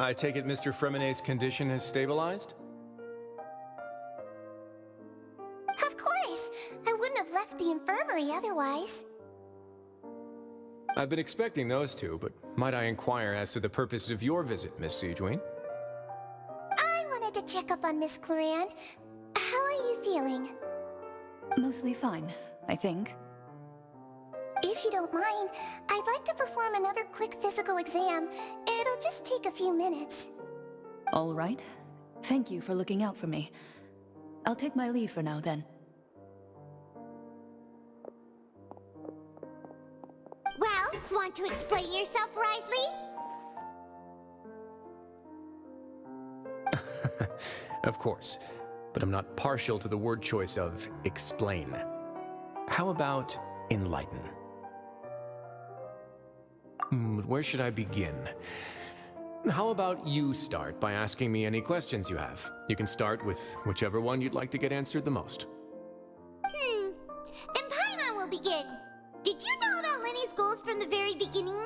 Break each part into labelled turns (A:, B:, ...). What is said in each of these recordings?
A: I take it Mr. Fremonet's condition has stabilized?
B: Of course! I wouldn't have left the infirmary otherwise.
A: I've been expecting those two, but might I inquire as to the purpose of your visit, Miss Siegeween?
B: I wanted to check up on Miss Cloran. How are you feeling?
C: Mostly fine, I think.
B: If you don't mind, I'd like to perform another quick physical exam. It'll just take a few minutes.
C: All right. Thank you for looking out for me. I'll take my leave for now, then.
B: Well, want to explain yourself, Risley?
A: Of course, but I'm not partial to the word choice of explain. How about enlighten? Where should I begin? How about you start by asking me any questions you have? You can start with whichever one you'd like to get answered the most.
B: Then Paimon will begin. Did you know about Lenny's goals from the very beginning?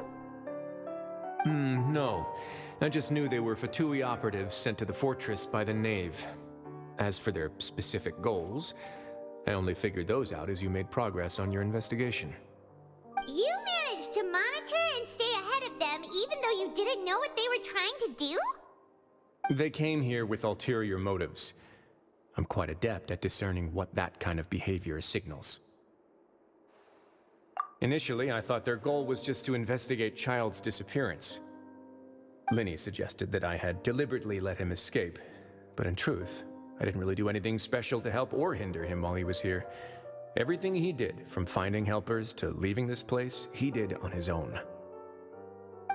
A: No. I just knew they were Fatui operatives sent to the fortress by the Knave. As for their specific goals, I only figured those out as you made progress on your investigation.
B: You managed to monitor and stay ahead of them even though you didn't know what they were trying to do?
A: They came here with ulterior motives. I'm quite adept at discerning what that kind of behavior signals. Initially, I thought their goal was just to investigate Child's disappearance. Linny suggested that I had deliberately let him escape, but in truth, I didn't really do anything special to help or hinder him while he was here. Everything he did, from finding helpers to leaving this place, he did on his own.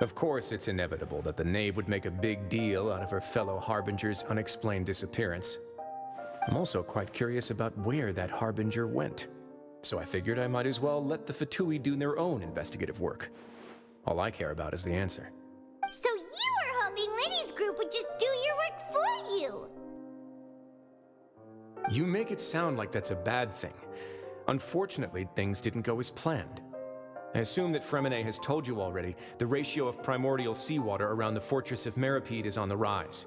A: Of course, it's inevitable that the Knave would make a big deal out of her fellow Harbinger's unexplained disappearance. I'm also quite curious about where that Harbinger went, so I figured I might as well let the Fatui do their own investigative work. All I care about is the answer.
B: So you were hoping Lenny's group would just do your work for you?
A: You make it sound like that's a bad thing. Unfortunately, things didn't go as planned. I assume that Fremonet has told you already, the ratio of primordial seawater around the fortress of Meripede is on the rise.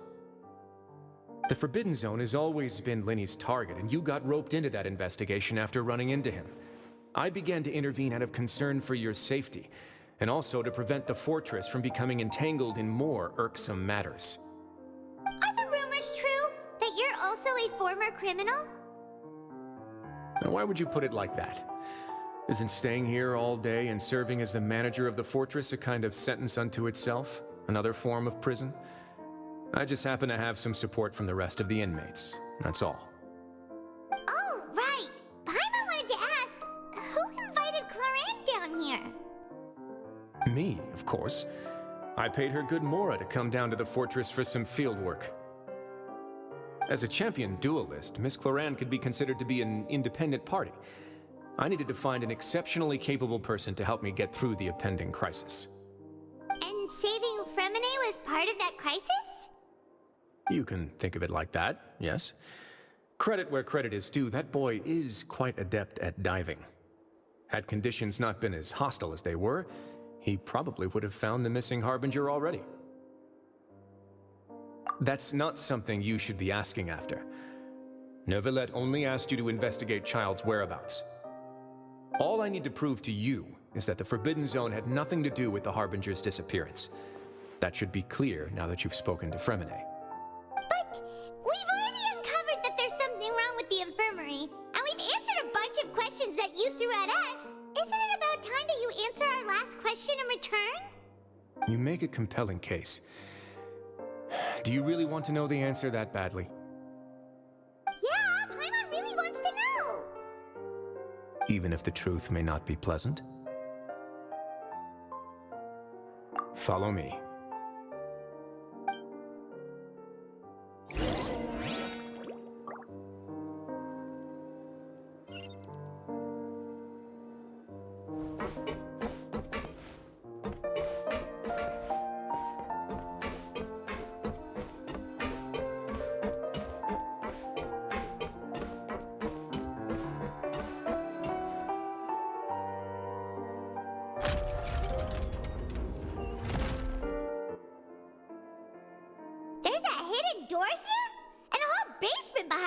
A: The Forbidden Zone has always been Lenny's target, and you got roped into that investigation after running into him. I began to intervene out of concern for your safety, and also to prevent the fortress from becoming entangled in more irksome matters.
B: Are the rumors true? That you're also a former criminal?
A: Now, why would you put it like that? Isn't staying here all day and serving as the manager of the fortress a kind of sentence unto itself? Another form of prison? I just happen to have some support from the rest of the inmates. That's all.
B: Oh, right. Paimon wanted to ask, who invited Cloran down here?
A: Me, of course. I paid her good mora to come down to the fortress for some field work. As a champion duelist, Miss Cloran could be considered to be an independent party. I needed to find an exceptionally capable person to help me get through the impending crisis.
B: And saving Fremonet was part of that crisis?
A: You can think of it like that, yes. Credit where credit is due, that boy is quite adept at diving. Had conditions not been as hostile as they were, he probably would have found the missing Harbinger already. That's not something you should be asking after. Neuvillette only asked you to investigate Child's whereabouts. All I need to prove to you is that the Forbidden Zone had nothing to do with the Harbinger's disappearance. That should be clear now that you've spoken to Fremonet.
B: But we've already uncovered that there's something wrong with the infirmary, and we've answered a bunch of questions that you threw at us. Isn't it about time that you answer our last question in return?
A: You make a compelling case. Do you really want to know the answer that badly?
B: Yeah, Paimon really wants to know.
A: Even if the truth may not be pleasant? Follow me.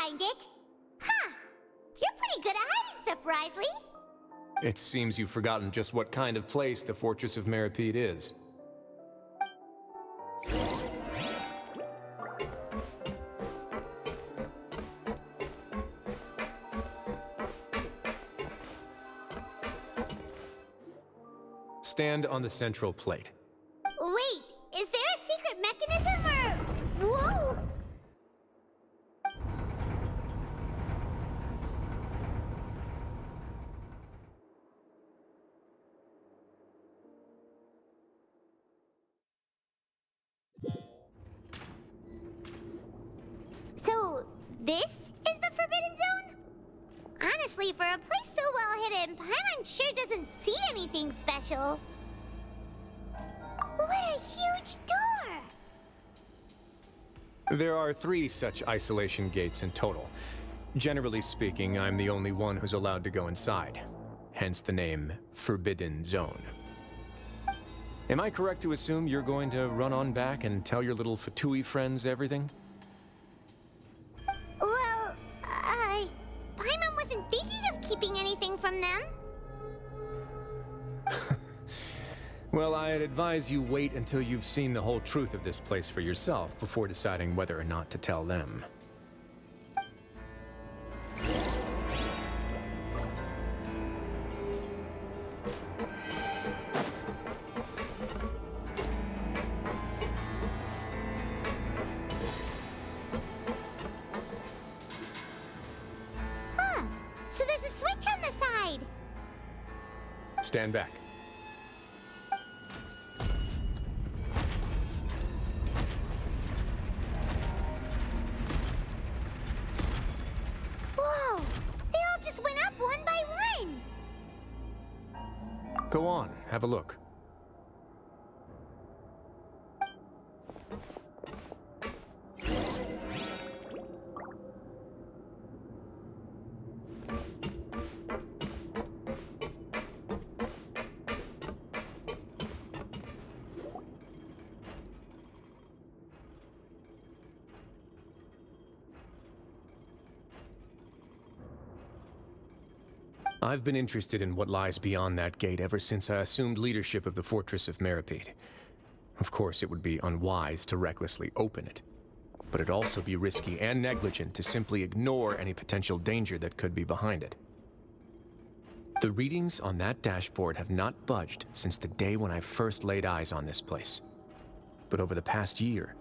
B: find it. Huh. You're pretty good at hiding stuff, Risley.
A: It seems you've forgotten just what kind of place the Fortress of Meripede is. Stand on the central plate.
B: Wait, is there a secret mechanism or... Whoa! So, this is the Forbidden Zone? Honestly, for a place so well hidden, Paimon sure doesn't see anything special. What a huge door!
A: There are 3 such isolation gates in total. Generally speaking, I'm the only one who's allowed to go inside. Hence the name Forbidden Zone. Am I correct to assume you're going to run on back and tell your little Fatui friends everything?
B: Well, Paimon wasn't thinking of keeping anything from them.
A: Well, I'd advise you wait until you've seen the whole truth of this place for yourself before deciding whether or not to tell them.
B: Huh. So there's a switch on the side.
A: Stand back.
B: Whoa! They all just went up one by one!
A: Go on, have a look. I've been interested in what lies beyond that gate ever since I assumed leadership of the Fortress of Meripede. Of course, it would be unwise to recklessly open it, but it'd also be risky and negligent to simply ignore any potential danger that could be behind it. The readings on that dashboard have not budged since the day when I first laid eyes on this place. But over the past year,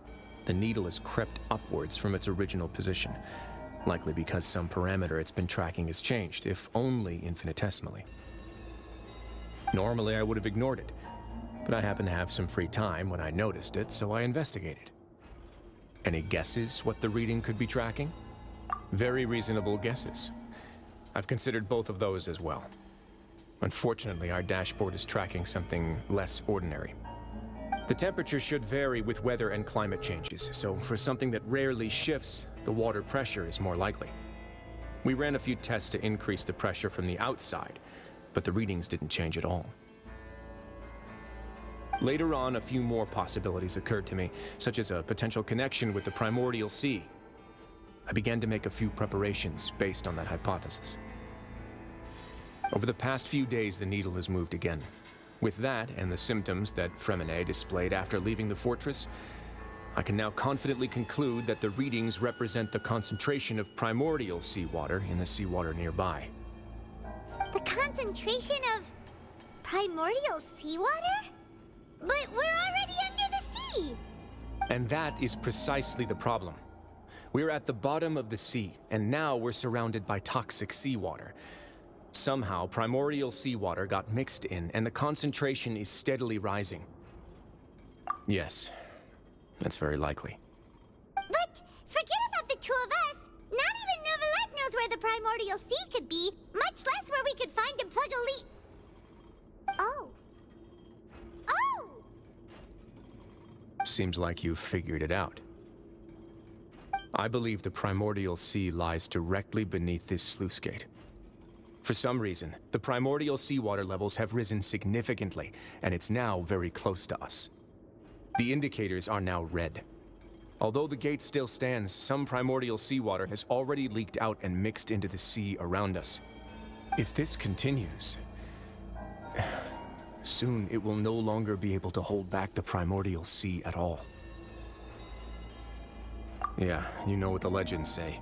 A: the needle has crept upwards from its original position, likely because some parameter it's been tracking has changed, if only infinitesimally. Normally I would have ignored it, but I happened to have some free time when I noticed it, so I investigated. Any guesses what the reading could be tracking? Very reasonable guesses. I've considered both of those as well. Unfortunately, our dashboard is tracking something less ordinary. The temperature should vary with weather and climate changes, so for something that rarely shifts, the water pressure is more likely. We ran a few tests to increase the pressure from the outside, but the readings didn't change at all. Later on, a few more possibilities occurred to me, such as a potential connection with the primordial sea. I began to make a few preparations based on that hypothesis. Over the past few days, the needle has moved again. With that and the symptoms that Fremine displayed after leaving the fortress, I can now confidently conclude that the readings represent the concentration of primordial seawater in the seawater nearby.
B: The concentration of primordial seawater? But we're already under the sea!
A: And that is precisely the problem. We're at the bottom of the sea, and now we're surrounded by toxic seawater. Somehow, primordial seawater got mixed in, and the concentration is steadily rising. Yes, that's very likely.
B: But forget about the two of us! Not even Neuvillette knows where the primordial sea could be, much less where we could find and plug a leak. Oh. Oh!
A: Seems like you've figured it out. I believe the primordial sea lies directly beneath this sluice gate. For some reason, the primordial seawater levels have risen significantly, and it's now very close to us. The indicators are now red. Although the gate still stands, some primordial seawater has already leaked out and mixed into the sea around us. If this continues, soon it will no longer be able to hold back the primordial sea at all. Yeah, you know what the legends say.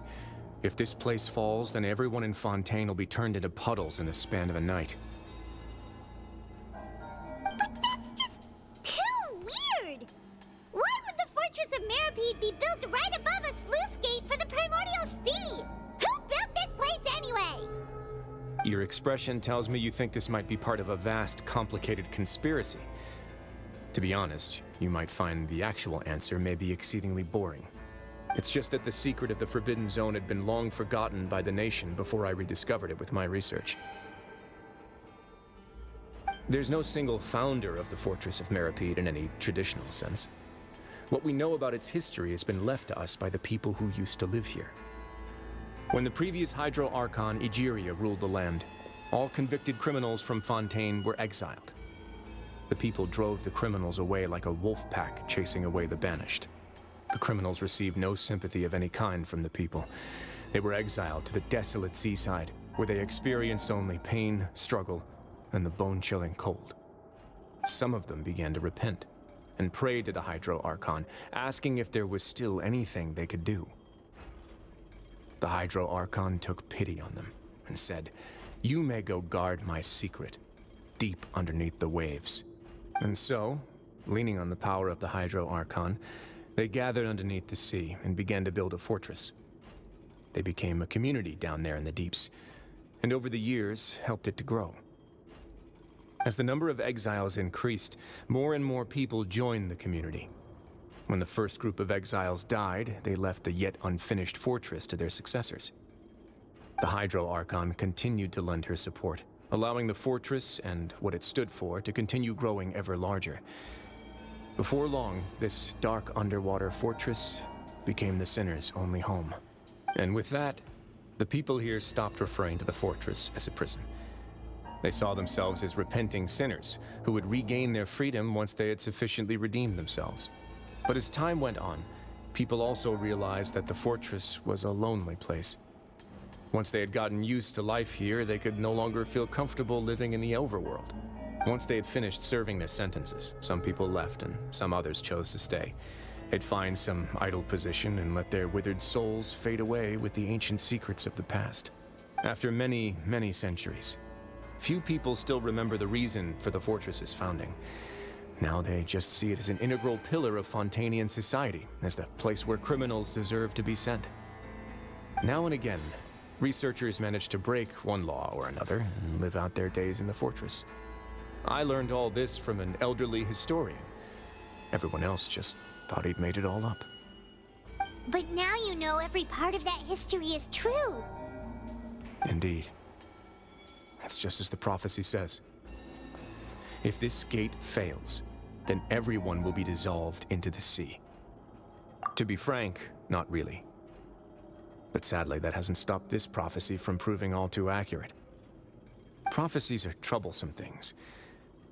A: If this place falls, then everyone in Fontaine will be turned into puddles in the span of a night.
B: But that's just too weird! Why would the Fortress of Meripede be built right above a sluice gate for the Primordial Sea? Who built this place anyway?
A: Your expression tells me you think this might be part of a vast, complicated conspiracy. To be honest, you might find the actual answer may be exceedingly boring. It's just that the secret of the Forbidden Zone had been long forgotten by the nation before I rediscovered it with my research. There's no single founder of the Fortress of Meripede in any traditional sense. What we know about its history has been left to us by the people who used to live here. When the previous Hydro Archon Egeria ruled the land, all convicted criminals from Fontaine were exiled. The people drove the criminals away like a wolf pack chasing away the banished. The criminals received no sympathy of any kind from the people. They were exiled to the desolate seaside, where they experienced only pain, struggle, and the bone-chilling cold. Some of them began to repent and prayed to the Hydro Archon, asking if there was still anything they could do. The Hydro Archon took pity on them and said, "You may go guard my secret, deep underneath the waves." And so, leaning on the power of the Hydro Archon, they gathered underneath the sea and began to build a fortress. They became a community down there in the deeps, and over the years helped it to grow. As the number of exiles increased, more and more people joined the community. When the first group of exiles died, they left the yet unfinished fortress to their successors. The Hydro Archon continued to lend her support, allowing the fortress and what it stood for to continue growing ever larger. Before long, this dark underwater fortress became the sinner's only home. And with that, the people here stopped referring to the fortress as a prison. They saw themselves as repenting sinners who would regain their freedom once they had sufficiently redeemed themselves. But as time went on, people also realized that the fortress was a lonely place. Once they had gotten used to life here, they could no longer feel comfortable living in the overworld. Once they had finished serving their sentences, some people left and some others chose to stay. They'd find some idle position and let their withered souls fade away with the ancient secrets of the past. After many, many centuries, few people still remember the reason for the fortress's founding. Now they just see it as an integral pillar of Fontainian society, as the place where criminals deserve to be sent. Now and again, researchers manage to break one law or another and live out their days in the fortress. I learned all this from an elderly historian. Everyone else just thought he'd made it all up.
B: But now you know every part of that history is true.
A: Indeed. That's just as the prophecy says. If this gate fails, then everyone will be dissolved into the sea. To be frank, not really. But sadly, that hasn't stopped this prophecy from proving all too accurate. Prophecies are troublesome things.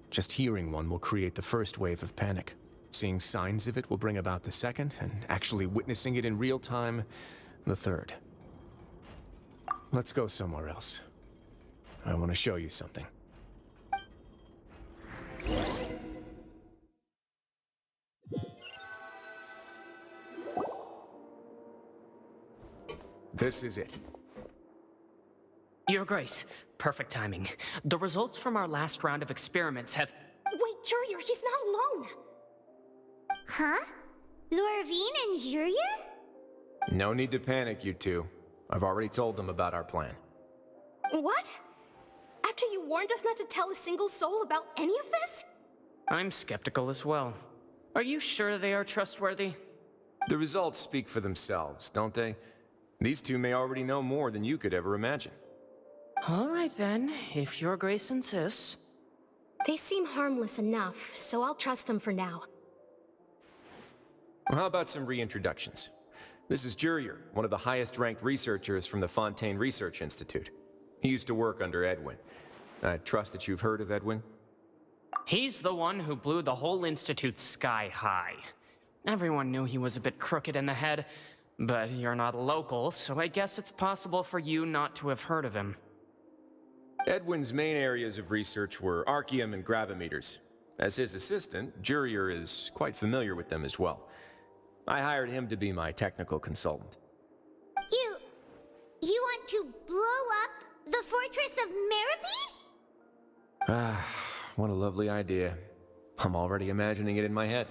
A: Just hearing one will create the first wave of panic. Seeing signs of it will bring about the second, and actually witnessing it in real time, the third. Let's go somewhere else. I want to show you something. This is it.
D: Your Grace, perfect timing. The results from our last round of experiments have...
E: Wait, Jurier, he's not alone!
B: Huh? Lorvine and Jurier?
A: No need to panic, you two. I've already told them about our plan.
E: What? After you warned us not to tell a single soul about any of this?
D: I'm skeptical as well. Are you sure they are trustworthy?
A: The results speak for themselves, don't they? These two may already know more than you could ever imagine.
D: All right then, if Your Grace insists.
E: They seem harmless enough, so I'll trust them for now.
A: Well, how about some reintroductions? This is Jurier, one of the highest-ranked researchers from the Fontaine Research Institute. He used to work under Edwin. I trust that you've heard of Edwin?
D: He's the one who blew the whole institute sky high. Everyone knew he was a bit crooked in the head, but you're not a local, so I guess it's possible for you not to have heard of him.
A: Edwin's main areas of research were archaeum and gravimeters. As his assistant, Jurier is quite familiar with them as well. I hired him to be my technical consultant.
B: You want to blow up the fortress of Meripede?
A: Ah, what a lovely idea. I'm already imagining it in my head.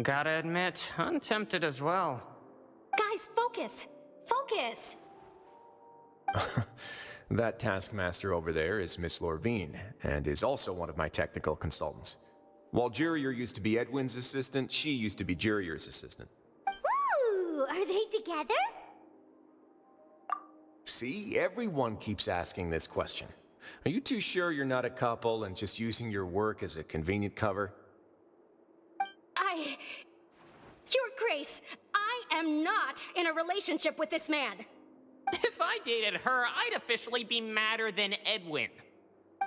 D: Gotta admit, I'm tempted as well.
E: Guys, focus! Focus!
A: That taskmaster over there is Miss Lorvine, and is also one of my technical consultants. While Jurier used to be Edwin's assistant, she used to be Jurier's assistant.
B: Ooh, are they together?
A: See, everyone keeps asking this question. Are you too sure you're not a couple and just using your work as a convenient cover?
E: Your Grace, I am not in a relationship with this man.
D: If I dated her, I'd officially be madder than Edwin.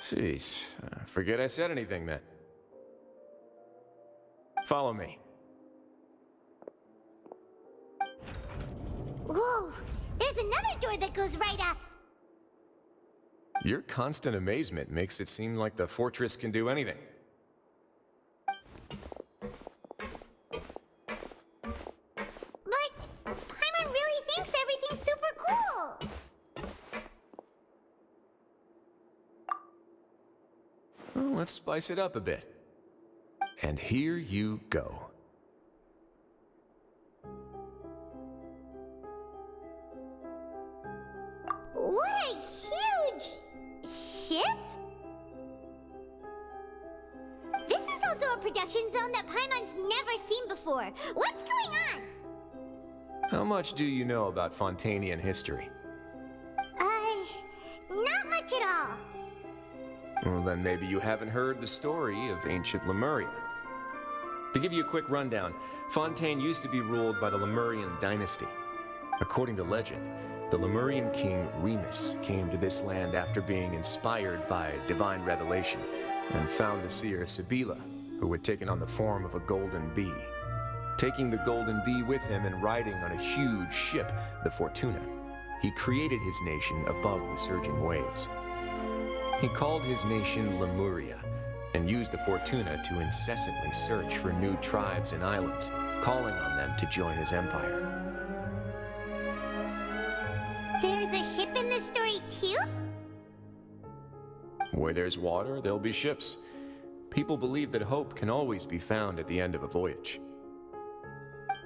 A: Jeez, forget I said anything then. Follow me.
B: Whoa, there's another door that goes right up.
A: Your constant amazement makes it seem like the fortress can do anything.
B: But Paimon really thinks everything's super cool.
A: Well, let's spice it up a bit. And here you go.
B: What a huge ship! This is also a production zone that Paimon's never seen before. What's going on?
A: How much do you know about Fontainian history?
B: Not much at all.
A: Well, then maybe you haven't heard the story of ancient Lemuria. To give you a quick rundown, Fontaine used to be ruled by the Lemurian dynasty. According to legend, the Lemurian king Remus came to this land after being inspired by divine revelation and found the seer Sibila, who had taken on the form of a golden bee. Taking the golden bee with him and riding on a huge ship, the Fortuna, he created his nation above the surging waves. He called his nation Lemuria and used the Fortuna to incessantly search for new tribes and islands, calling on them to join his empire.
B: There's a ship in this story too?
A: Where there's water, there'll be ships. People believe that hope can always be found at the end of a voyage.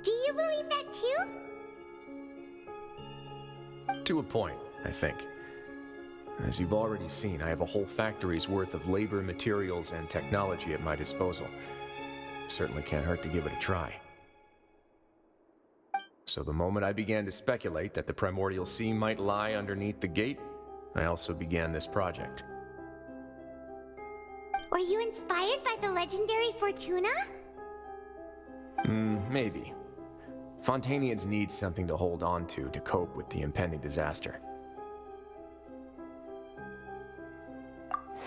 B: Do you believe that too?
A: To a point, I think. As you've already seen, I have a whole factory's worth of labor, materials, and technology at my disposal. Certainly can't hurt to give it a try. So the moment I began to speculate that the primordial sea might lie underneath the gate, I also began this project.
B: Were you inspired by the legendary Fortuna?
A: Maybe. Fontainians need something to hold on to cope with the impending disaster.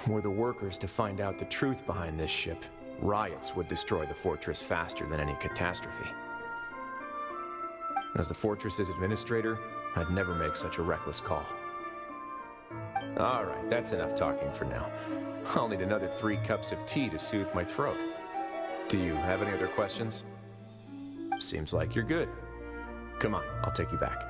A: Were the workers to find out the truth behind this ship, riots would destroy the fortress faster than any catastrophe. As the fortress's administrator, I'd never make such a reckless call. All right, that's enough talking for now. I'll need another 3 cups of tea to soothe my throat. Do you have any other questions? Seems like you're good. Come on, I'll take you back.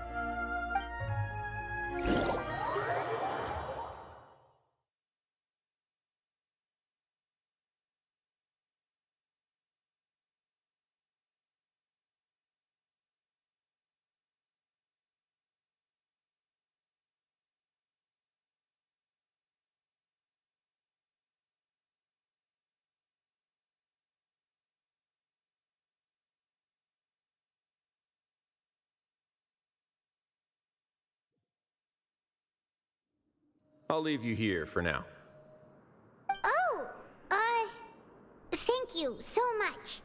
A: I'll leave you here for now.
B: Oh, thank you so much.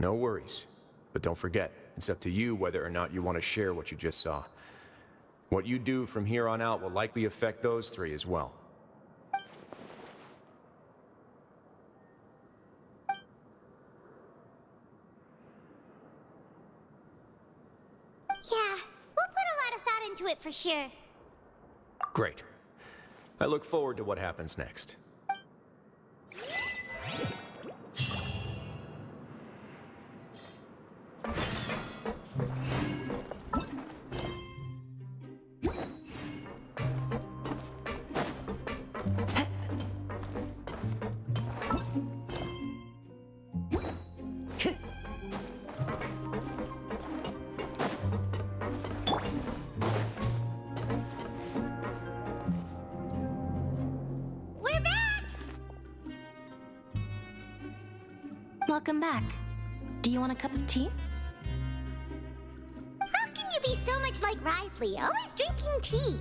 A: No worries. But don't forget, it's up to you whether or not you want to share what you just saw. What you do from here on out will likely affect those 3 as well.
B: for sure.
A: Great. I look forward to what happens next.
B: We're back!
E: Welcome back. Do you want a cup of tea?
B: How can you be so much like Risley, always drinking tea?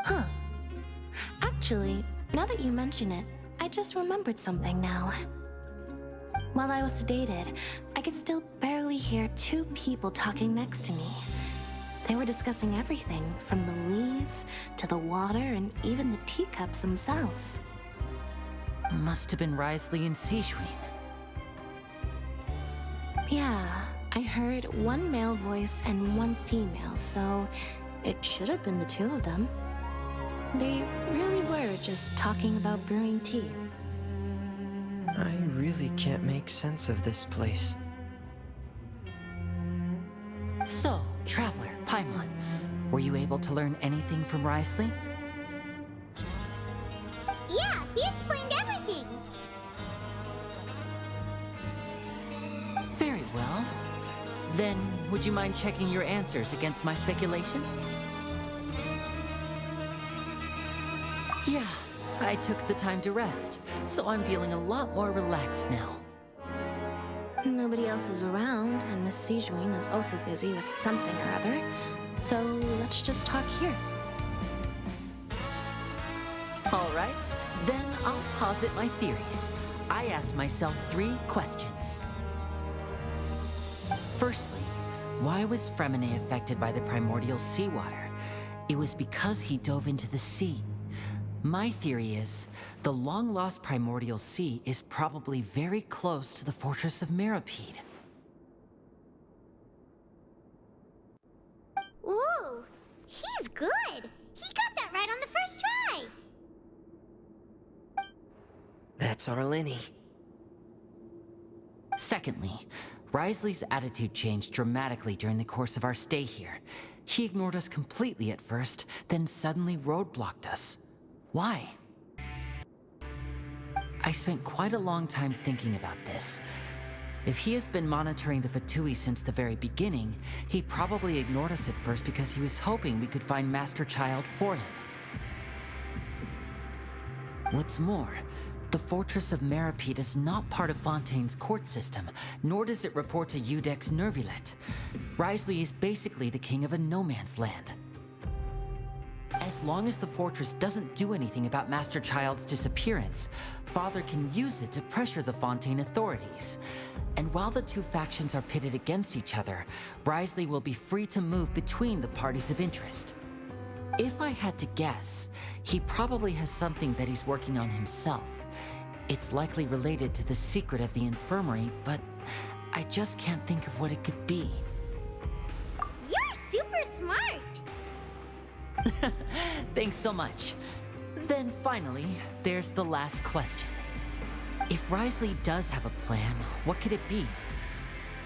E: Huh. Actually, now that you mention it, I just remembered something now. While I was sedated, I could still barely hear two people talking next to me. They were discussing everything, from the leaves to the water and even the teacups themselves.
F: Must have been Risley and Sejuin.
E: Yeah, I heard one male voice and one female, so it should have been the two of them. They really were just talking about brewing tea.
G: I really can't make sense of this place.
F: So, Traveler, Paimon, were you able to learn anything from Risley?
B: Yeah, he explained everything.
F: Very well. Then, would you mind checking your answers against my speculations? Yeah, I took the time to rest, so I'm feeling a lot more relaxed now.
E: Nobody else is around, and Miss Sejuin is also busy with something or other, so let's just talk here.
F: All right, then I'll posit my theories. I asked myself 3 questions. Firstly, why was Fremine affected by the primordial seawater? It was because he dove into the sea. My theory is, the long-lost primordial sea is probably very close to the fortress of Mirapede.
B: Ooh, he's good. He got that right on the first try.
G: That's our Lenny.
F: Secondly, Risley's attitude changed dramatically during the course of our stay here. He ignored us completely at first, then suddenly roadblocked us. Why? I spent quite a long time thinking about this. If he has been monitoring the Fatui since the very beginning, he probably ignored us at first because he was hoping we could find Master Child for him. What's more, the Fortress of Mirapede is not part of Fontaine's court system, nor does it report to Udex Nervulet. Risley is basically the king of a no-man's land. As long as the fortress doesn't do anything about Master Child's disappearance, Father can use it to pressure the Fontaine authorities. And while the two factions are pitted against each other, Risley will be free to move between the parties of interest. If I had to guess, he probably has something that he's working on himself. It's likely related to the secret of the infirmary, but I just can't think of what it could be.
B: You're super smart.
F: Thanks so much. Then finally, there's the last question. If Risley does have a plan, what could it be?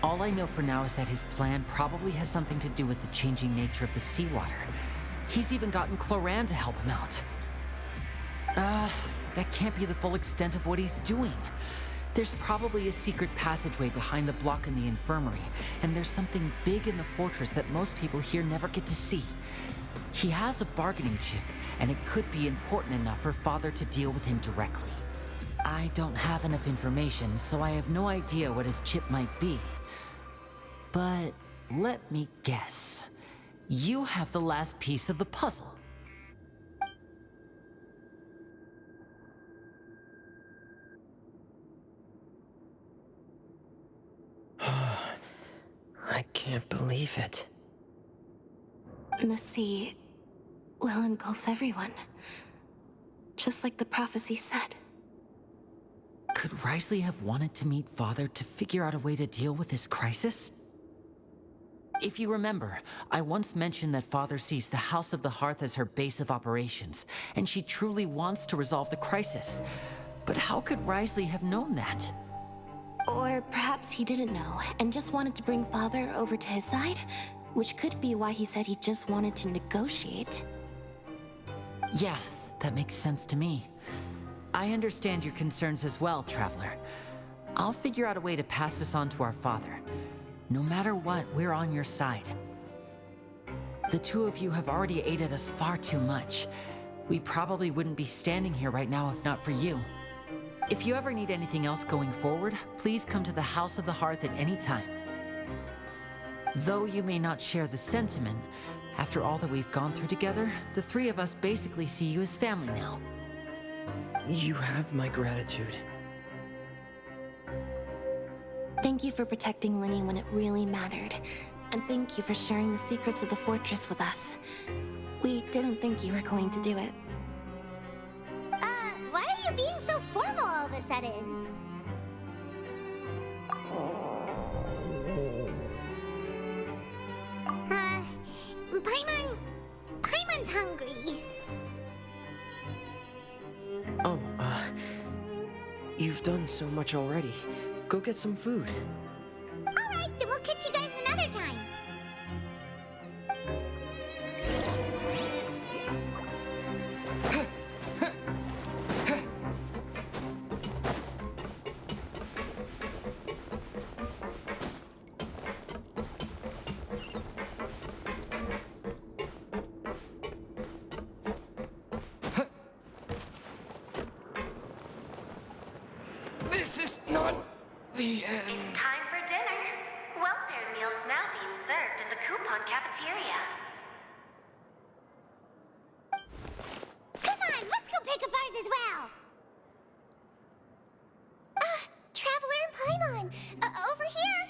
F: All I know for now is that his plan probably has something to do with the changing nature of the seawater. He's even gotten Cloran to help him out. That can't be the full extent of what he's doing. There's probably a secret passageway behind the block in the infirmary, and there's something big in the fortress that most people here never get to see. He has a bargaining chip, and it could be important enough for Father to deal with him directly. I don't have enough information, so I have no idea what his chip might be. But let me guess. You have the last piece of the puzzle.
G: I can't believe it.
E: The sea will engulf everyone, just like the prophecy said.
F: Could Risley have wanted to meet Father to figure out a way to deal with this crisis? If you remember, I once mentioned that Father sees the House of the Hearth as her base of operations, and she truly wants to resolve the crisis. But how could Risley have known that?
E: Or perhaps he didn't know and just wanted to bring Father over to his side, which could be why he said he just wanted to negotiate.
F: Yeah, that makes sense to me. I understand your concerns as well, Traveler. I'll figure out a way to pass this on to our father. No matter what, we're on your side. The two of you have already aided us far too much. We probably wouldn't be standing here right now if not for you. If you ever need anything else going forward, please come to the House of the Hearth at any time. Though you may not share the sentiment, after all that we've gone through together, the three of us basically see you as family now.
G: You have my gratitude.
E: Thank you for protecting Linny when it really mattered. And thank you for sharing the secrets of the fortress with us. We didn't think you were going to do it.
B: Why are you being so formal all of a sudden? Paimon's hungry.
G: Oh, you've done so much already. Go get some food.
B: Alright, then we'll catch you guys another time.
G: This is not the end.
H: Time for dinner. Welfare meals now being served in the coupon cafeteria.
B: Come on, let's go pick up ours as well. Traveler and Paimon, over here.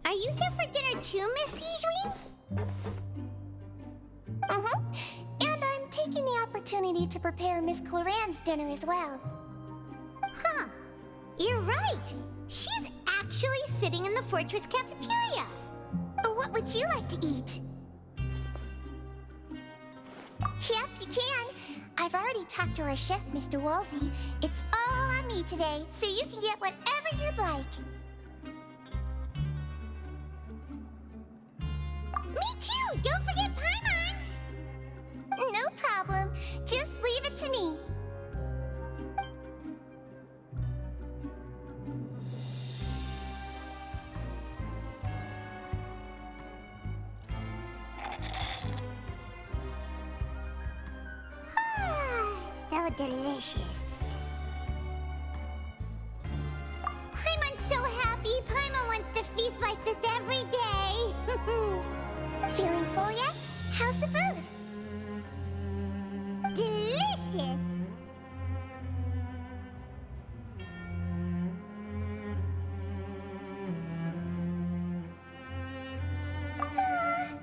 B: Are you here for dinner too, Miss Sijwin? And I'm taking the opportunity to prepare Miss Cloran's dinner as well. Huh. You're right. She's actually sitting in the fortress cafeteria. What would you like to eat? Yep, you can. I've already talked to our chef, Mr. Wolsey. It's all on me today, so you can get whatever you'd like. Me too! Don't forget Paimon! No problem. Just leave it to me. So delicious. Paimon's so happy. Paimon wants to feast like this every day. Feeling full yet? How's the food? Delicious.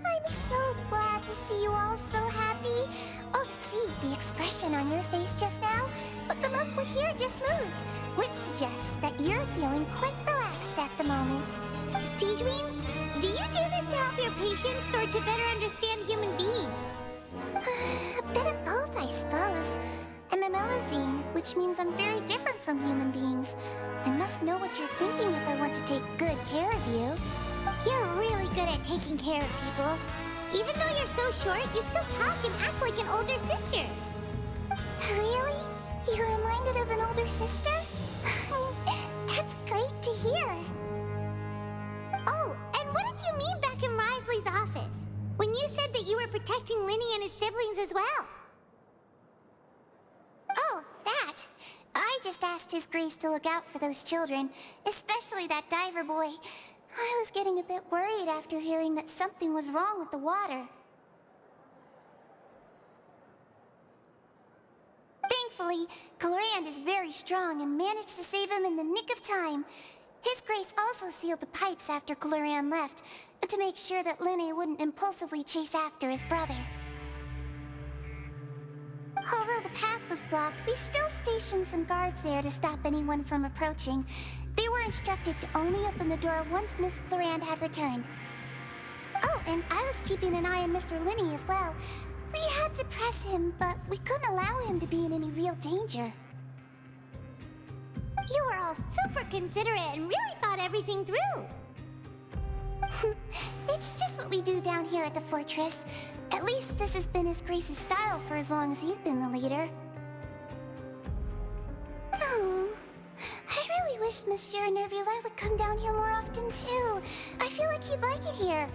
B: I'm so glad to see you all so happy. Oh, see the expression on your face just now? But the muscle here just moved, which suggests that you're feeling quite relaxed at the moment. Sijwin, do you do this to help your patients or to better understand human beings? A bit of both, I suppose. I'm a Melazine, which means I'm very different from human beings. I must know what you're thinking if I want to take good care of you. You're really good at taking care of people. Even though you're so short, you still talk and act like an older sister. Really? You're reminded of an older sister? That's great to hear. Oh, and what did you mean back in Risley's office? When you said that you were protecting Linny and his siblings as well? Oh, that. I just asked His Grace to look out for those children, especially that diver boy. I was getting a bit worried after hearing that something was wrong with the water. Thankfully, Cloran is very strong and managed to save him in the nick of time. His Grace also sealed the pipes after Cloran left, to make sure that Linny wouldn't impulsively chase after his brother. Although the path was blocked, we still stationed some guards there to stop anyone from approaching. They were instructed to only open the door once Miss Florand had returned. Oh, and I was keeping an eye on Mr. Linney as well. We had to press him, but we couldn't allow him to be in any real danger. You were all super considerate and really thought everything through. It's just what we do down here at the fortress. At least this has been His Grace's style for as long as he's been the leader. Oh, I really wish Monsieur Nervula would come down here more often too. I feel like he'd like it here,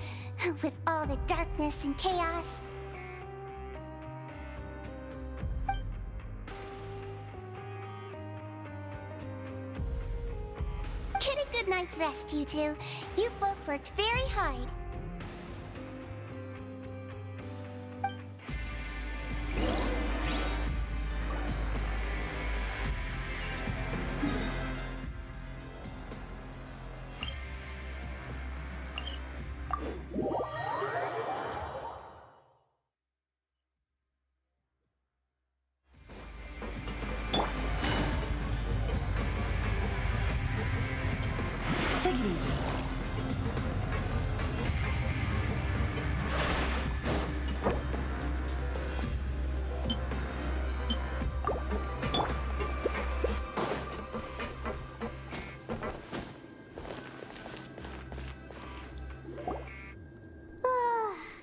B: with all the darkness and chaos. Get a good night's rest, you two. You both worked very hard.
C: Take it easy.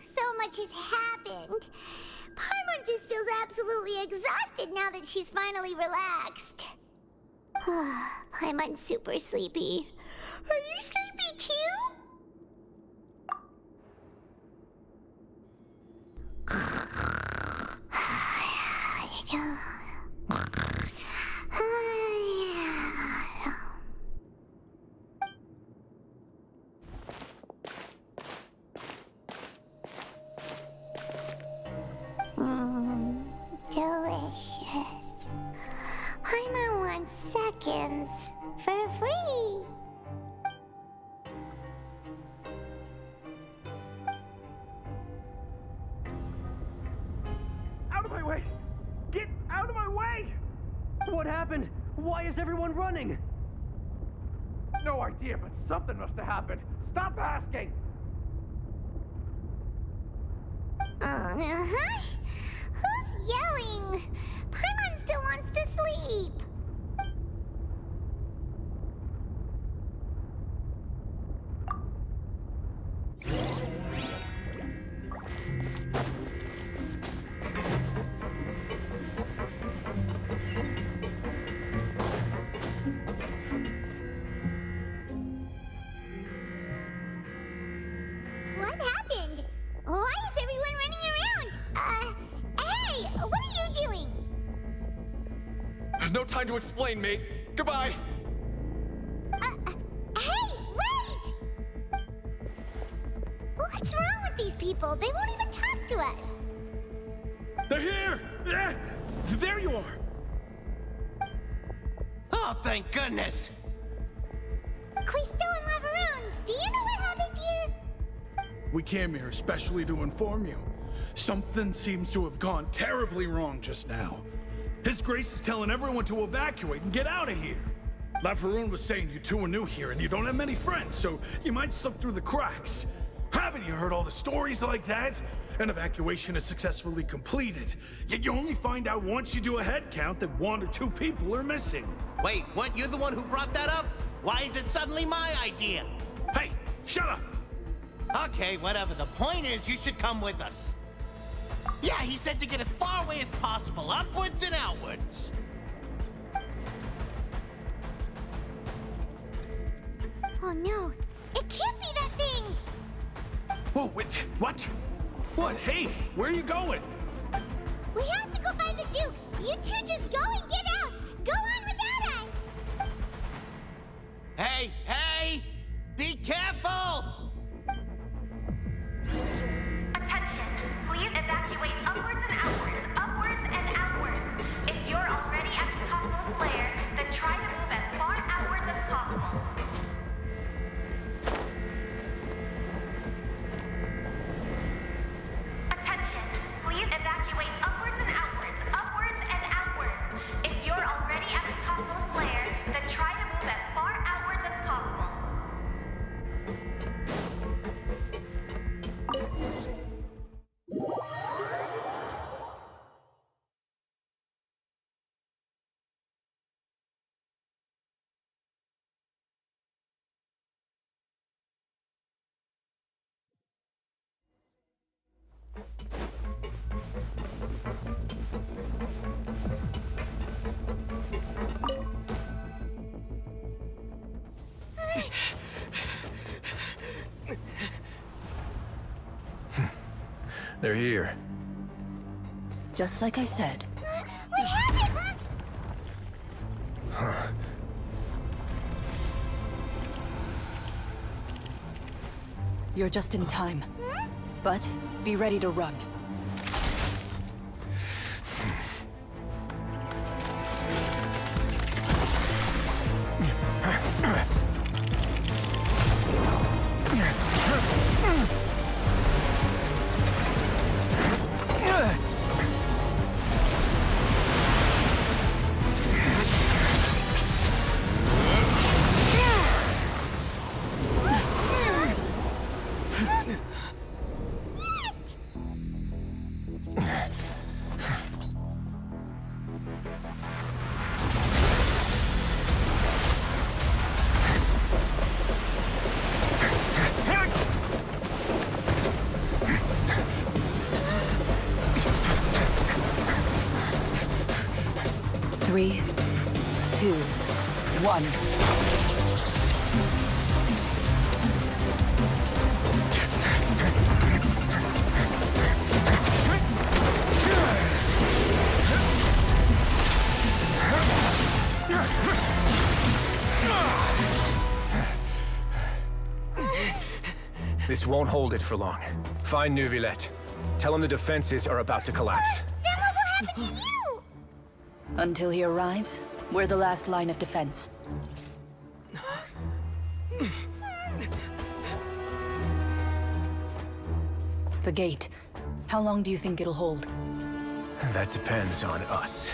B: So much has happened. Paimon just feels absolutely exhausted now that she's finally relaxed. Paimon's super sleepy. Are you sleepy too? Delicious. Paimon wants seconds for free.
I: Out of my way! Get out of my way!
G: What happened? Why is everyone running?
I: No idea, but something must have happened. Stop asking!
B: Uh-huh. Who's yelling? Paimon still wants to sleep. What happened? Why is everyone running around? Hey, what are you doing?
A: No time to explain, mate. Goodbye.
B: Hey, wait! What's wrong with these people? They won't even talk to us.
I: They're here! Yeah! There you are!
J: Oh, thank goodness!
B: Quisto and Lavaroon, do you know what happened here?
K: We came here especially to inform you. Something seems to have gone terribly wrong just now. His Grace is telling everyone to evacuate and get out of here. Lavaroon was saying you two are new here and you don't have many friends, so you might slip through the cracks. Haven't you heard all the stories like that? An evacuation is successfully completed, yet you only find out once you do a head count that 1 or 2 people are missing.
J: Wait, weren't you the one who brought that up? Why is it suddenly my idea?
K: Hey, shut up!
J: Okay, whatever. The point is, you should come with us. Yeah, he said to get as far away as possible, upwards and outwards.
B: Oh no, it can't be that thing!
K: Whoa, wait, what? What? Hey, where are you going?
B: We have to go find the Duke! You two just go and get out! Go on without us!
J: Hey, hey! Be careful!
H: Attention, please evacuate upwards and outwards, upwards and outwards. If you're already at the topmost layer, then try to move as far outwards as possible. Attention, please evacuate upwards and outwards, upwards and outwards. If you're already at the topmost layer, then try to move as far outwards
A: They're here.
C: Just like I said.
B: We have it!
C: You're just in time. But be ready to run. Three, two, one.
A: This won't hold it for long. Find Neuvillette. Tell him the defenses are about to collapse.
B: Then what will happen to you?
C: Until he arrives, we're the last line of defense. The gate. How long do you think it'll hold?
A: That depends on us.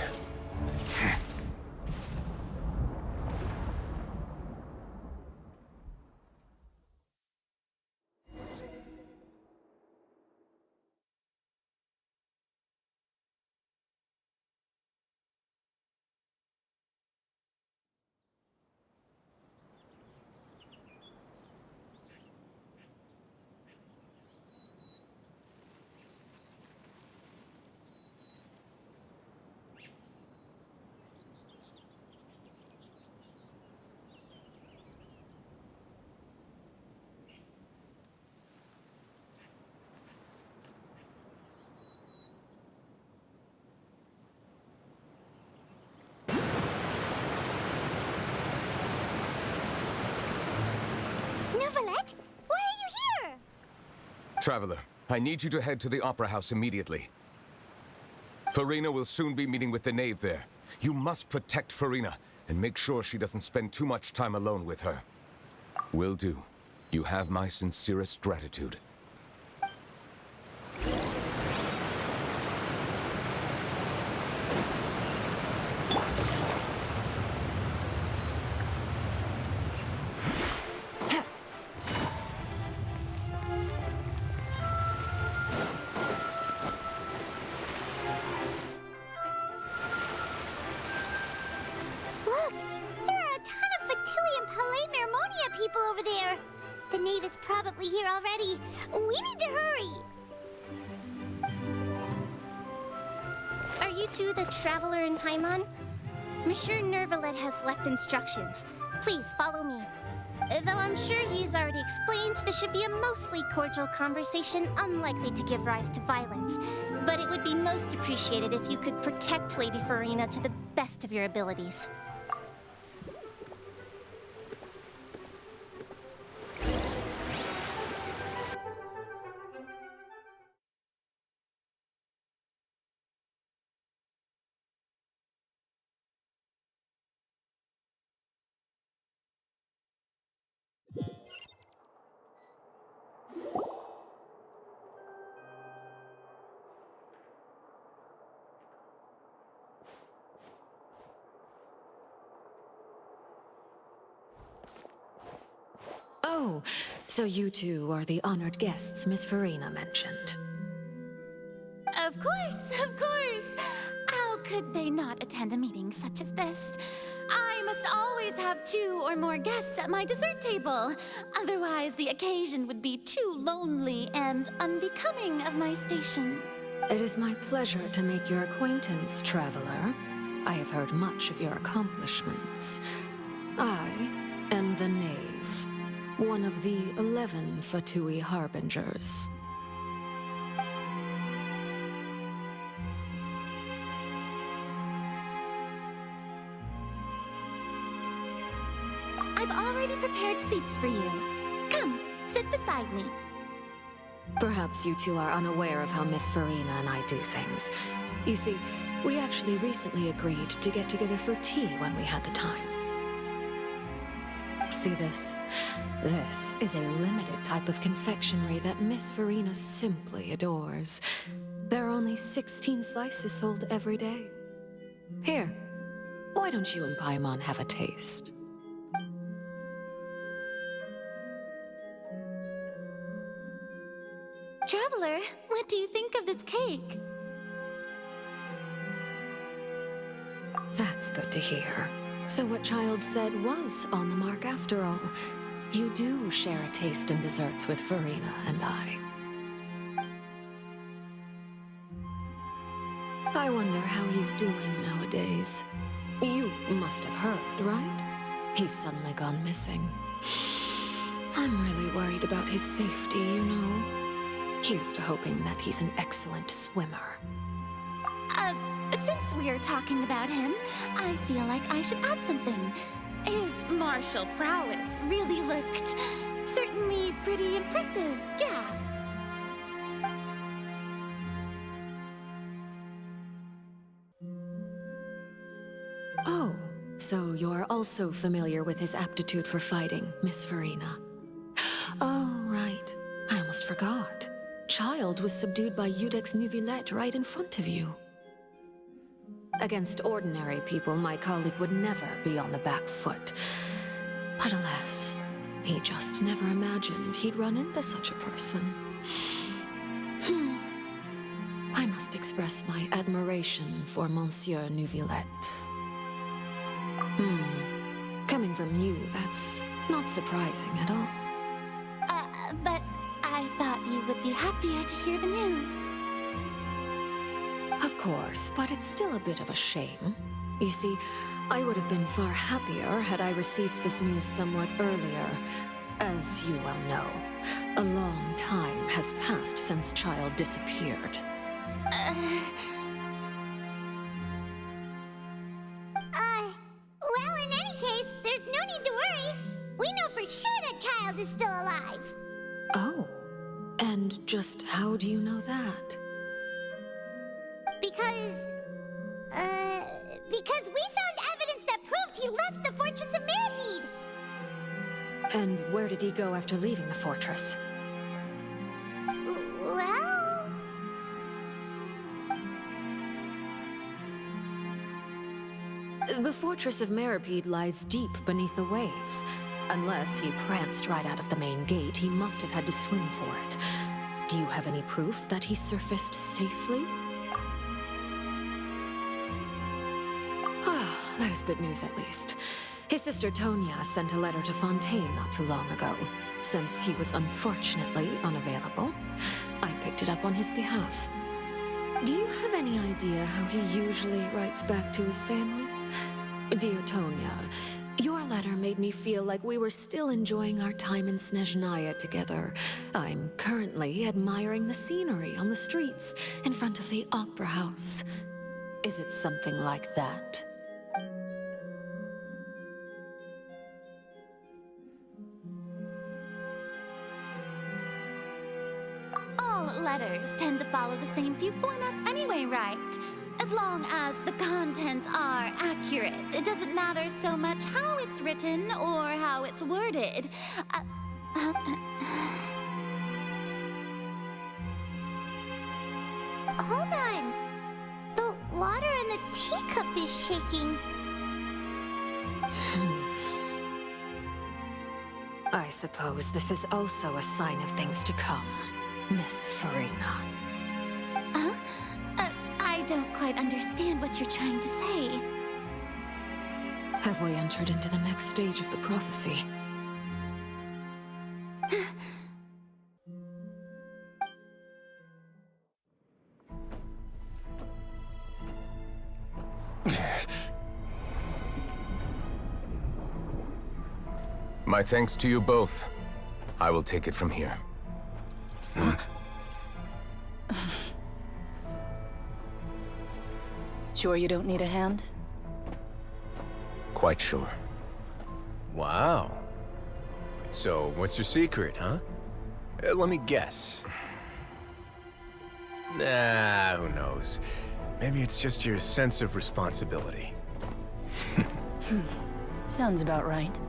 B: Neuvillette, why are you here?
L: Traveler, I need you to head to the Opera House immediately. Farina will soon be meeting with the knave there. You must protect Farina, and make sure she doesn't spend too much time alone with her. Will do. You have my sincerest gratitude.
B: Look, there are a ton of Fatui and Palais Mermonia people over there. The knave is probably here already. We need to hurry.
M: Are you two the Traveler and Paimon? Monsieur Neuvillette has left instructions. Please follow me. Though I'm sure he's already explained, this should be a mostly cordial conversation, unlikely to give rise to violence. But it would be most appreciated if you could protect Lady Farina to the best of your abilities.
N: Oh, so you two are the honored guests Miss Farina mentioned.
M: Of course, of course! How could they not attend a meeting such as this? I must always have 2 or more guests at my dessert table. Otherwise, the occasion would be too lonely and unbecoming of my station.
N: It is my pleasure to make your acquaintance, Traveler. I have heard much of your accomplishments. I am the Knave, one of the 11 Fatui Harbingers.
M: already prepared seats for you. Come, sit beside me.
N: Perhaps you two are unaware of how Miss Farina and I do things. You see, we actually recently agreed to get together for tea when we had the time. See this? This is a limited type of confectionery that Miss Farina simply adores. There are only 16 slices sold every day. Here, why don't you and Paimon have a taste?
M: Traveler, what do you think of this cake?
N: That's good to hear. So what Child said was on the mark after all. You do share a taste in desserts with Farina and I. I wonder how he's doing nowadays. You must have heard, right? He's suddenly gone missing. I'm really worried about his safety, you know. Here's to hoping that he's an excellent swimmer.
M: Since we're talking about him, I feel like I should add something. His martial prowess really looked certainly pretty impressive, yeah.
N: Oh, so you're also familiar with his aptitude for fighting, Miss Farina. Oh, right. I almost forgot. Child was subdued by Iudex Neuvillette right in front of you. Against ordinary people, my colleague would never be on the back foot. But alas, he just never imagined he'd run into such a person. I must express my admiration for Monsieur Neuvillette. Coming from you, that's not surprising at all.
M: But I thought you would be happier to hear the news.
N: Of course, but it's still a bit of a shame. You see, I would have been far happier had I received this news somewhat earlier. As you well know, a long time has passed since Child disappeared.
B: Well, in any case, there's no need to worry. We know for sure that Child is still alive.
N: Oh, and just how do you know that?
B: Because we found evidence that proved he left the Fortress of Meripede.
N: And where did he go after leaving the fortress?
B: Well...
N: The Fortress of Meripede lies deep beneath the waves. Unless he pranced right out of the main gate, he must have had to swim for it. Do you have any proof that he surfaced safely? That is good news, at least. His sister Tonya sent a letter to Fontaine not too long ago. Since he was unfortunately unavailable, I picked it up on his behalf. Do you have any idea how he usually writes back to his family? Dear Tonya, your letter made me feel like we were still enjoying our time in Snezhnaya together. I'm currently admiring the scenery on the streets in front of the Opera House. Is it something like that?
M: Letters tend to follow the same few formats anyway, right? As long as the contents are accurate, it doesn't matter so much how it's written or how it's worded.
B: Hold on. The water in the teacup is shaking.
N: I suppose this is also a sign of things to come, Miss Farina.
M: I don't quite understand what you're trying to say.
N: Have we entered into the next stage of the prophecy?
L: My thanks to you both. I will take it from here.
C: Sure you don't need a hand?
L: Quite sure.
A: Wow. So, what's your secret, huh? Let me guess. Nah, who knows? Maybe it's just your sense of responsibility.
C: Sounds about right.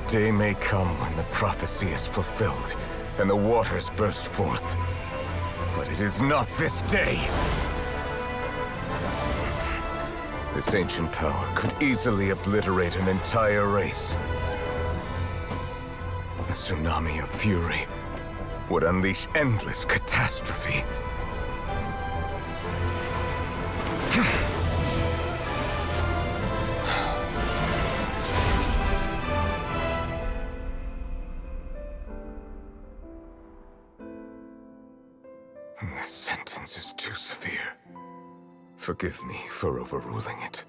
L: Day may come when the prophecy is fulfilled, and the waters burst forth. But it is not this day! This ancient power could easily obliterate an entire race. A tsunami of fury would unleash endless catastrophe. This sentence is too severe. Forgive me for overruling it.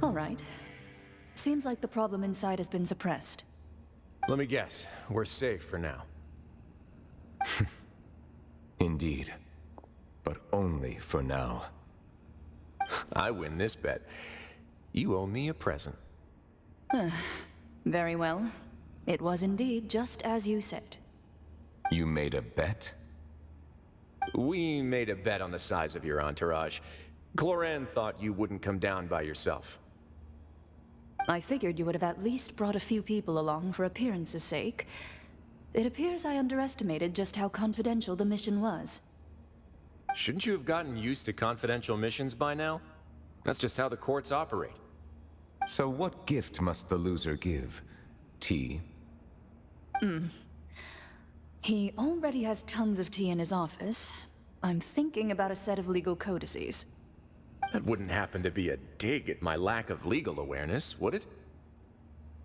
C: All right. Seems like the problem inside has been suppressed.
A: Let me guess. We're safe for now.
L: Indeed. But only for now.
A: I win this bet. You owe me a present.
C: Very well. It was indeed just as you said.
L: You made a bet?
A: We made a bet on the size of your entourage. Cloran thought you wouldn't come down by yourself.
C: I figured you would have at least brought a few people along for appearance's sake. It appears I underestimated just how confidential the mission was.
A: Shouldn't you have gotten used to confidential missions by now? That's just how the courts operate.
L: So what gift must the loser give? Tea?
C: He already has tons of tea in his office. I'm thinking about a set of legal codices.
A: That wouldn't happen to be a dig at my lack of legal awareness, would it?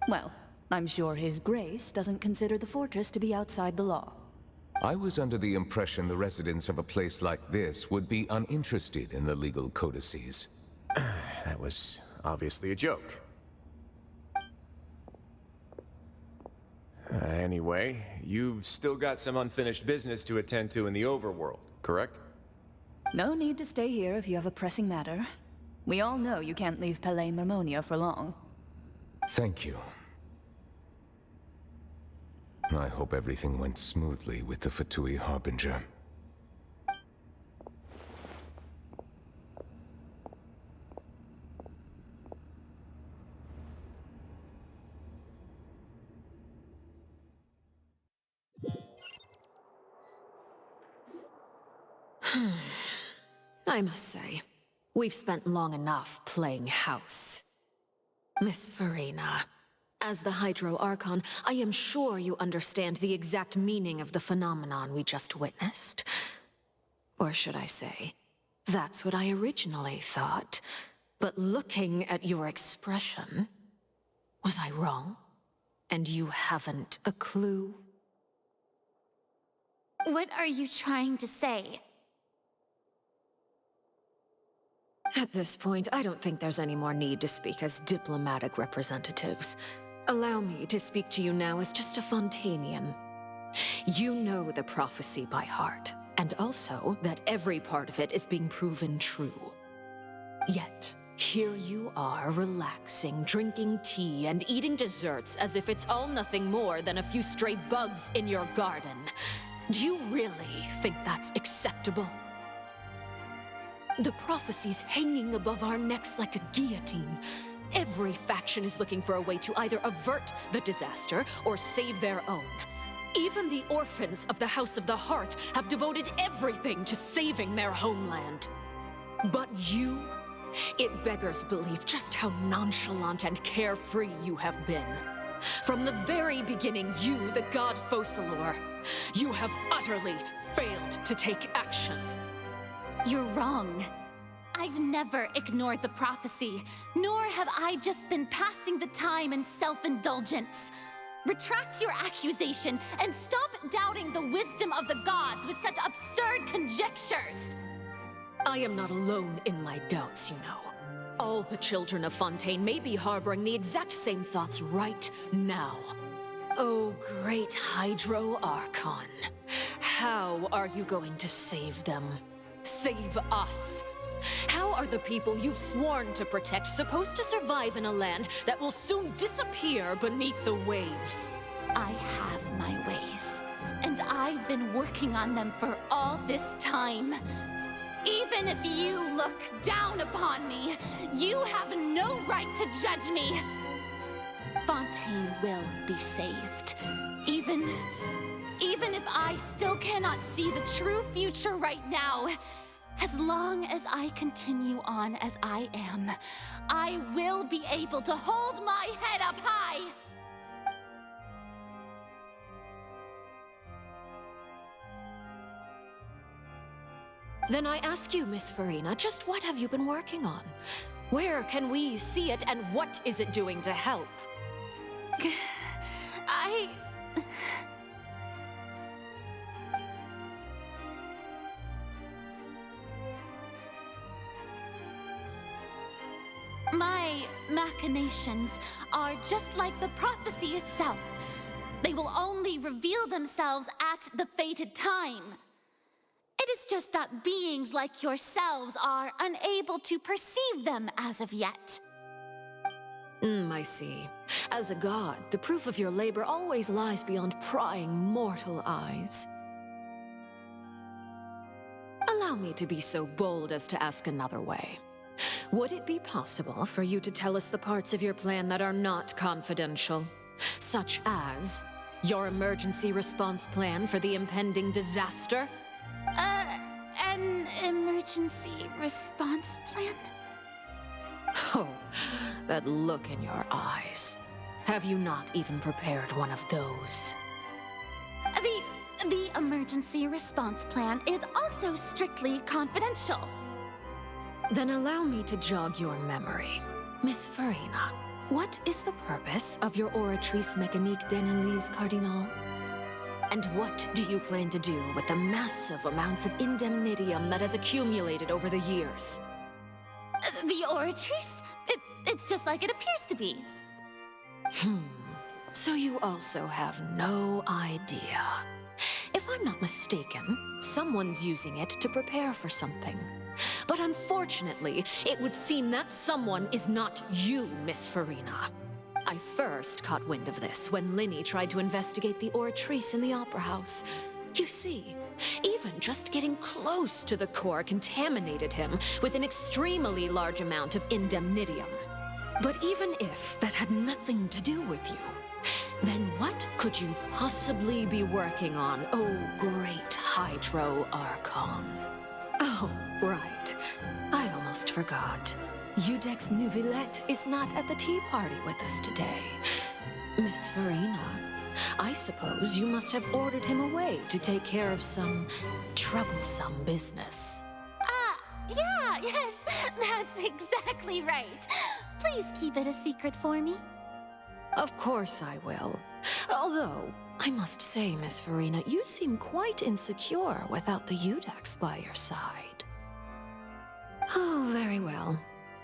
C: Well, I'm sure His Grace doesn't consider the fortress to be outside the law.
L: I was under the impression the residents of a place like this would be uninterested in the legal codices.
A: That was obviously a joke. Anyway, you've still got some unfinished business to attend to in the overworld, correct?
C: No need to stay here if you have a pressing matter. We all know you can't leave Palais Mermonia for long.
L: Thank you. I hope everything went smoothly with the Fatui Harbinger.
N: I must say, we've spent long enough playing house. Miss Farina, as the Hydro Archon, I am sure you understand the exact meaning of the phenomenon we just witnessed. Or should I say, that's what I originally thought. But looking at your expression, was I wrong? And you haven't a clue?
B: What are you trying to say?
N: At this point, I don't think there's any more need to speak as diplomatic representatives. Allow me to speak to you now as just a Fontainian. You know the prophecy by heart, and also that every part of it is being proven true. Yet, here you are relaxing, drinking tea, and eating desserts as if it's all nothing more than a few stray bugs in your garden. Do you really think that's acceptable? The prophecy's hanging above our necks like a guillotine. Every faction is looking for a way to either avert the disaster or save their own. Even the orphans of the House of the Heart have devoted everything to saving their homeland. But you? It beggars belief just how nonchalant and carefree you have been. From the very beginning, you, the god Focalor, you have utterly failed to take action.
O: You're wrong. I've never ignored the prophecy, nor have I just been passing the time in self-indulgence. Retract your accusation and stop doubting the wisdom of the gods with such absurd conjectures.
N: I am not alone in my doubts, you know. All the children of Fontaine may be harboring the exact same thoughts right now. Oh, great Hydro Archon. How are you going to save them? Save us? How are the people you've sworn to protect supposed to survive in a land that will soon disappear beneath the waves?
O: I have my ways, and I've been working on them for all this time. Even if you look down upon me, you have no right to judge me. Fontaine will be saved. Even if I still cannot see the true future right now, as long as I continue on as I am, I will be able to hold my head up high.
N: Then I ask you, Miss Farina, just what have you been working on? Where can we see it, and what is it doing to help?
O: My machinations are just like the prophecy itself. They will only reveal themselves at the fated time. It is just that beings like yourselves are unable to perceive them as of yet.
N: I see. As a god, the proof of your labor always lies beyond prying mortal eyes. Allow me to be so bold as to ask another way. Would it be possible for you to tell us the parts of your plan that are not confidential? Such as your emergency response plan for the impending disaster?
O: An emergency response plan?
N: Oh, that look in your eyes. Have you not even prepared one of those?
O: The emergency response plan is also strictly confidential.
N: Then allow me to jog your memory. Miss Farina, what is the purpose of your Oratrice Mécanique d'Analyse Cardinal? And what do you plan to do with the massive amounts of indemnitium that has accumulated over the years?
O: The Oratrice? It's just like it appears to be.
N: So you also have no idea. If I'm not mistaken, someone's using it to prepare for something. But unfortunately, it would seem that someone is not you, Miss Farina. I first caught wind of this when Linny tried to investigate the Oratrice in the Opera House. You see, even just getting close to the core contaminated him with an extremely large amount of indemnitium. But even if that had nothing to do with you, then what could you possibly be working on, oh great Hydro Archon? Oh, right. I almost forgot. Udex Neuvillette is not at the tea party with us today. Miss Farina, I suppose you must have ordered him away to take care of some troublesome business.
O: Yes, that's exactly right. Please keep it a secret for me.
N: Of course I will. Although, I must say, Miss Farina, you seem quite insecure without the Udex by your side. Oh, very well.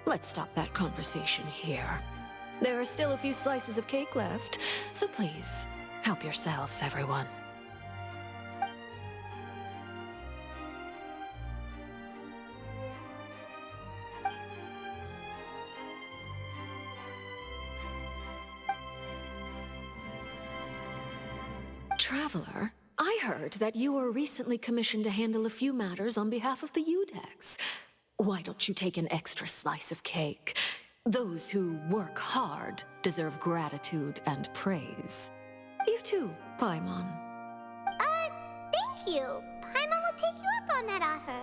N: Let's stop that conversation here. There are still a few slices of cake left, so please, help yourselves, everyone. Traveler, I heard that you were recently commissioned to handle a few matters on behalf of the Udex. Why don't you take an extra slice of cake? Those who work hard deserve gratitude and praise. You too, Paimon.
B: Thank you. Paimon will take you up on that offer.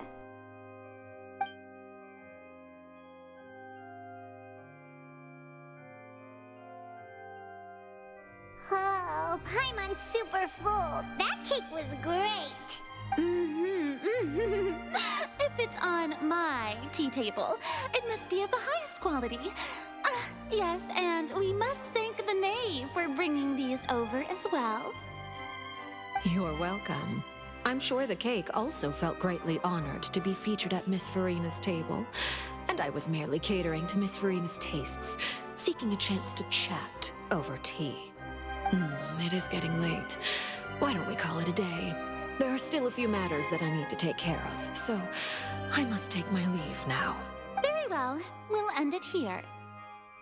B: Oh, Paimon's super full. That cake was great.
O: If it's on my tea table, it must be of the highest quality. Yes, and we must thank the knave for bringing these over as well.
N: You're welcome. I'm sure the cake also felt greatly honored to be featured at Miss Farina's table. And I was merely catering to Miss Farina's tastes, seeking a chance to chat over tea. It is getting late. Why don't we call it a day? There are still a few matters that I need to take care of, so I must take my leave now.
O: Very well. We'll end it here.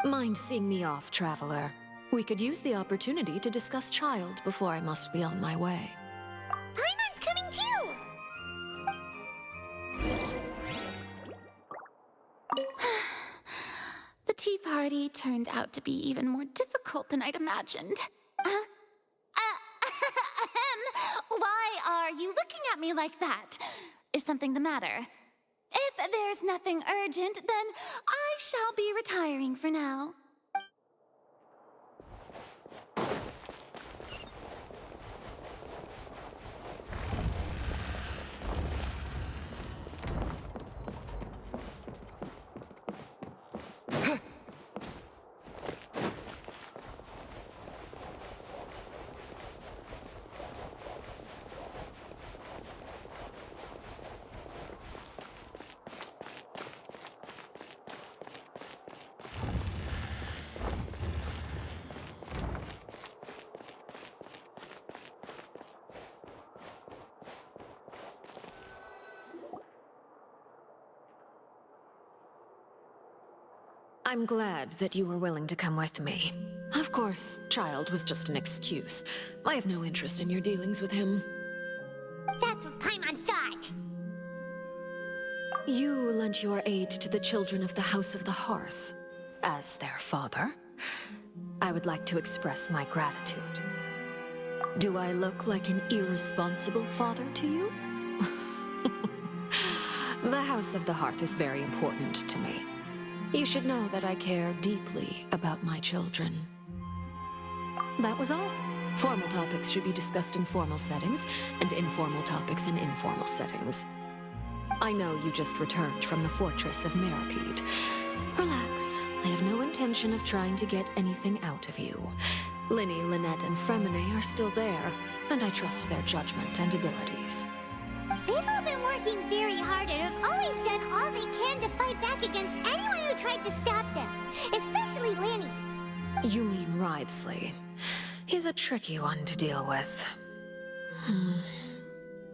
N: Mind seeing me off, traveler? We could use the opportunity to discuss Child before I must be on my way.
B: Paimon's coming too!
O: The tea party turned out to be even more difficult than I'd imagined. Why are you looking at me like that? Is something the matter? If there's nothing urgent, then I shall be retiring for now.
N: I'm glad that you were willing to come with me. Of course, Child was just an excuse. I have no interest in your dealings with him.
B: That's what Paimon thought.
N: You lent your aid to the children of the House of the Hearth. As their father, I would like to express my gratitude. Do I look like an irresponsible father to you? The House of the Hearth is very important to me. You should know that I care deeply about my children. That was all. Formal topics should be discussed in formal settings, and informal topics in informal settings. I know you just returned from the fortress of Meripede. Relax. I have no intention of trying to get anything out of you. Linny, Lynette, and Fremine are still there, and I trust their judgment and abilities.
B: They've all been working very hard and have always done all they can to fight back against anyone who tried to stop them, especially Linny.
N: You mean Ridesley. He's a tricky one to deal with.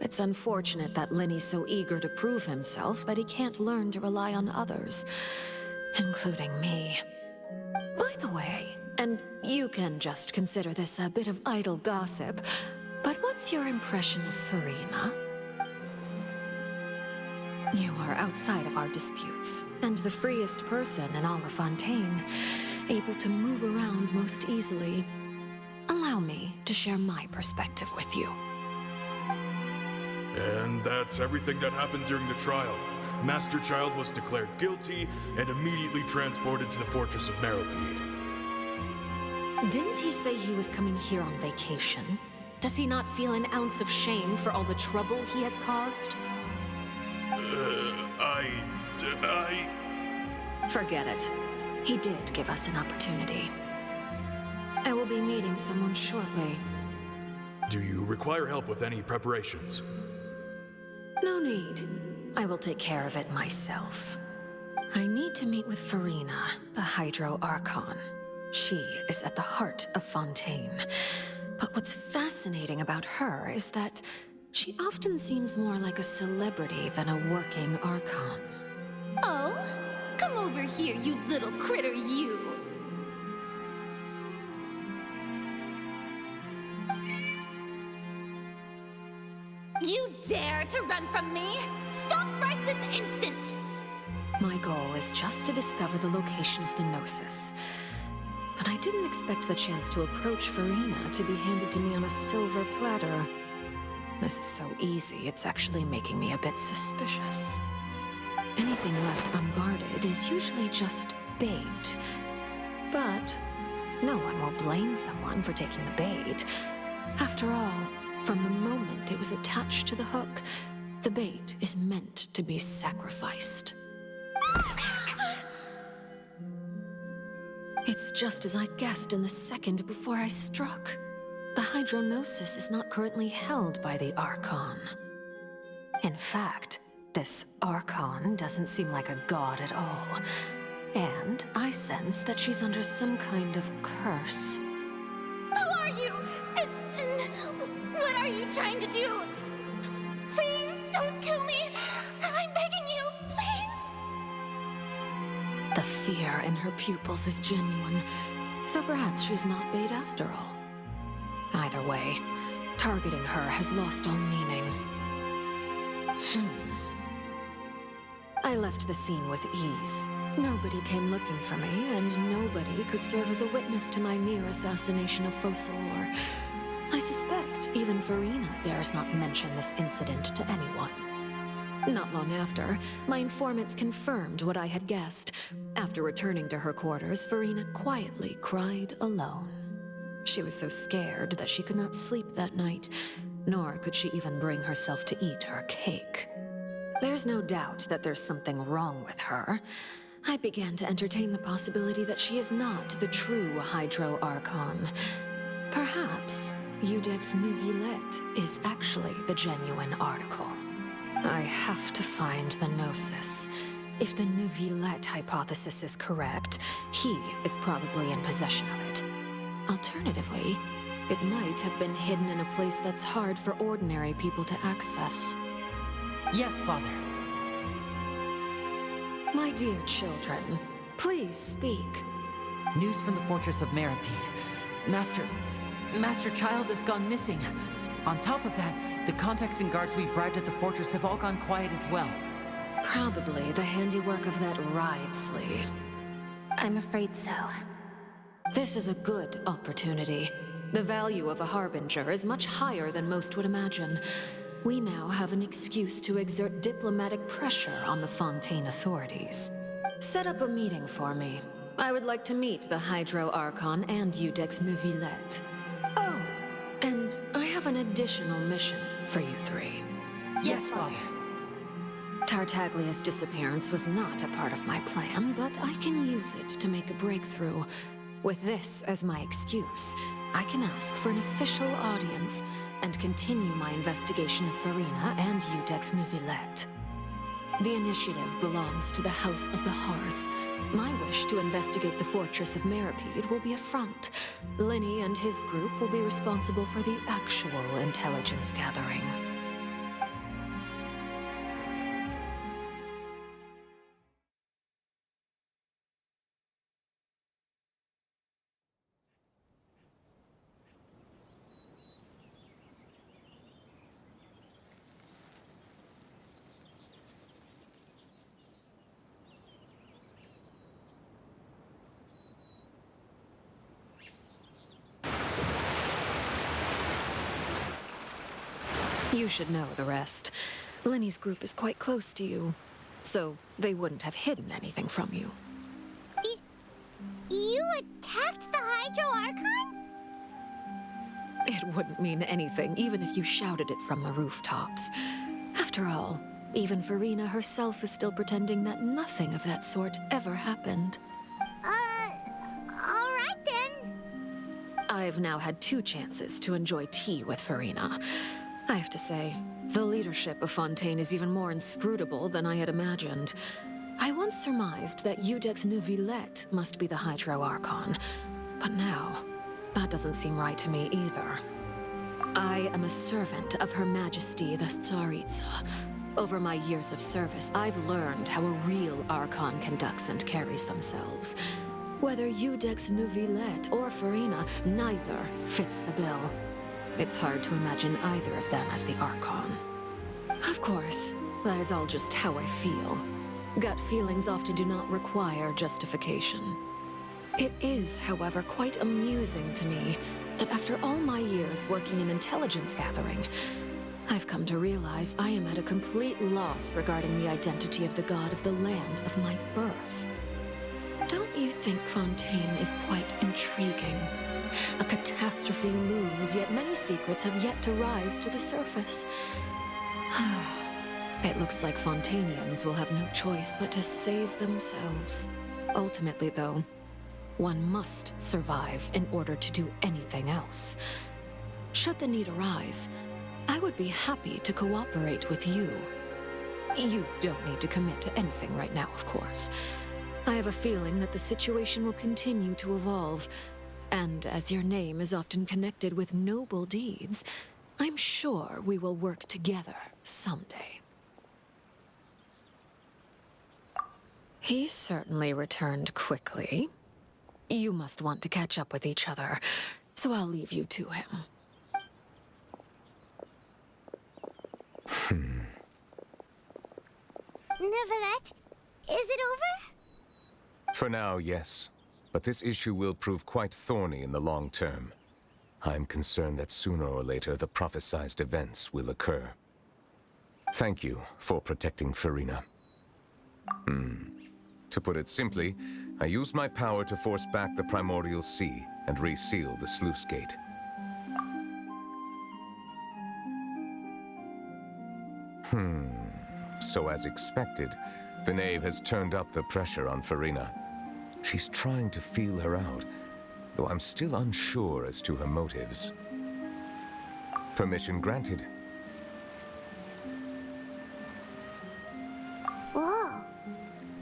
N: It's unfortunate that Linny's so eager to prove himself that he can't learn to rely on others, including me. By the way, and you can just consider this a bit of idle gossip, but what's your impression of Farina? You are outside of our disputes, and the freest person in all of Fontaine, able to move around most easily. Allow me to share my perspective with you.
K: And that's everything that happened during the trial. Master Child was declared guilty and immediately transported to the Fortress of Meripede.
N: Didn't he say he was coming here on vacation? Does he not feel an ounce of shame for all the trouble he has caused? Forget it. He did give us an opportunity. I will be meeting someone shortly.
K: Do you require help with any preparations?
N: No need. I will take care of it myself. I need to meet with Farina, the Hydro Archon. She is at the heart of Fontaine. But what's fascinating about her is that she often seems more like a celebrity than a working Archon.
O: Oh? Come over here, you little critter, you! You dare to run from me? Stop right this instant!
N: My goal is just to discover the location of the Gnosis. But I didn't expect the chance to approach Farina to be handed to me on a silver platter. This is so easy, it's actually making me a bit suspicious. Anything left unguarded is usually just bait. But no one will blame someone for taking the bait. After all, from the moment it was attached to the hook, the bait is meant to be sacrificed. It's just as I guessed in the second before I struck. The hydronosis is not currently held by the Archon. In fact, this Archon doesn't seem like a god at all. And I sense that she's under some kind of curse.
O: Who are you? And what are you trying to do? Please don't kill me. I'm begging you, please.
N: The fear in her pupils is genuine, so perhaps she's not bait after all. Either way, targeting her has lost all meaning. I left the scene with ease. Nobody came looking for me, and nobody could serve as a witness to my near assassination of Focalor. I suspect even Farina dares not mention this incident to anyone. Not long after, my informants confirmed what I had guessed. After returning to her quarters, Farina quietly cried alone. She was so scared that she could not sleep that night, nor could she even bring herself to eat her cake. There's no doubt that there's something wrong with her. I began to entertain the possibility that she is not the true Hydro Archon. Perhaps Iudex Neuvillette is actually the genuine article. I have to find the Gnosis. If the Neuvillette hypothesis is correct, he is probably in possession of it. Alternatively, it might have been hidden in a place that's hard for ordinary people to access.
F: Yes, Father.
N: My dear children, please speak.
F: News from the fortress of Meripede. Master Child has gone missing. On top of that, the contacts and guards we bribed at the fortress have all gone quiet as well.
N: Probably the handiwork of that Wriothesley.
E: I'm afraid so.
N: This is a good opportunity. The value of a Harbinger is much higher than most would imagine. We now have an excuse to exert diplomatic pressure on the Fontaine authorities. Set up a meeting for me. I would like to meet the Hydro Archon and Iudex Neuvillette. Oh, and I have an additional mission for you three.
F: Yes, Father.
N: Tartaglia's disappearance was not a part of my plan, but I can use it to make a breakthrough. With this as my excuse, I can ask for an official audience and continue my investigation of Farina and Iudex Neuvillette. The initiative belongs to the House of the Hearth. My wish to investigate the fortress of Meripede will be a front. Linny and his group will be responsible for the actual intelligence gathering. You should know the rest. Linny's group is quite close to you, so they wouldn't have hidden anything from you.
B: You attacked the Hydro Archon?
N: It wouldn't mean anything, even if you shouted it from the rooftops. After all, even Farina herself is still pretending that nothing of that sort ever happened.
B: All right then.
N: I've now had 2 chances to enjoy tea with Farina. I have to say, the leadership of Fontaine is even more inscrutable than I had imagined. I once surmised that Iudex Neuvillette must be the Hydro Archon, but now, that doesn't seem right to me either. I am a servant of Her Majesty the Tsaritsa. Over my years of service, I've learned how a real Archon conducts and carries themselves. Whether Iudex Neuvillette or Farina, neither fits the bill. It's hard to imagine either of them as the Archon. Of course, that is all just how I feel. Gut feelings often do not require justification. It is, however, quite amusing to me that after all my years working in intelligence gathering, I've come to realize I am at a complete loss regarding the identity of the god of the land of my birth. Don't you think Fontaine is quite intriguing? A catastrophe looms, yet many secrets have yet to rise to the surface. It looks like Fontainians will have no choice but to save themselves. Ultimately, though, one must survive in order to do anything else. Should the need arise, I would be happy to cooperate with you. You don't need to commit to anything right now, of course. I have a feeling that the situation will continue to evolve, and as your name is often connected with noble deeds, I'm sure we will work together someday. He certainly returned quickly. You must want to catch up with each other, so I'll leave you to him.
B: Neuvillette, is it over?
L: For now, yes. But this issue will prove quite thorny in the long term. I'm concerned that sooner or later the prophesized events will occur. Thank you for protecting Furina. To put it simply, I used my power to force back the Primordial Sea and reseal the sluice gate. So as expected, the Knave has turned up the pressure on Furina. She's trying to feel her out, though I'm still unsure as to her motives. Permission granted.
B: Whoa.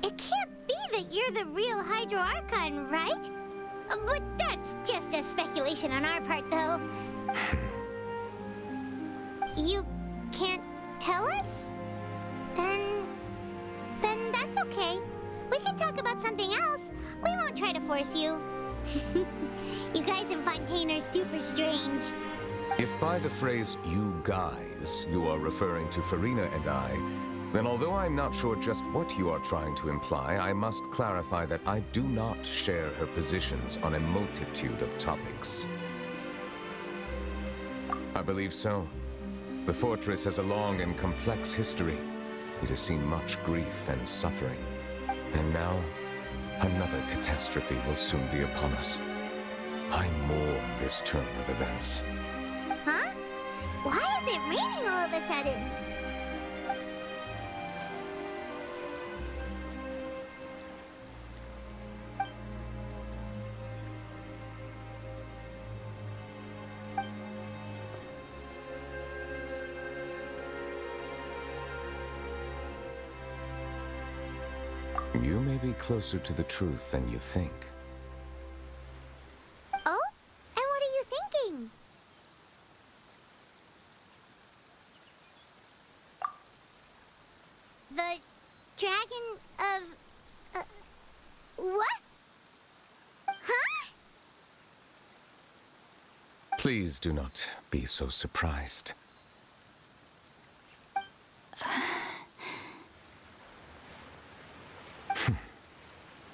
B: It can't be that you're the real Hydro Archon, right? But that's just a speculation on our part, though. You can't tell us? Then that's okay. We can talk about something else. We won't try to force you. You guys in Fontaine are super strange.
L: If by the phrase, you guys, you are referring to Furina and I, then although I'm not sure just what you are trying to imply, I must clarify that I do not share her positions on a multitude of topics. I believe so. The fortress has a long and complex history. It has seen much grief and suffering. And now, another catastrophe will soon be upon us. I mourn this turn of events.
B: Huh? Why is it raining all of a sudden?
L: You may be closer to the truth than you think.
B: Oh? And what are you thinking? The dragon of... what? Huh?
L: Please do not be so surprised.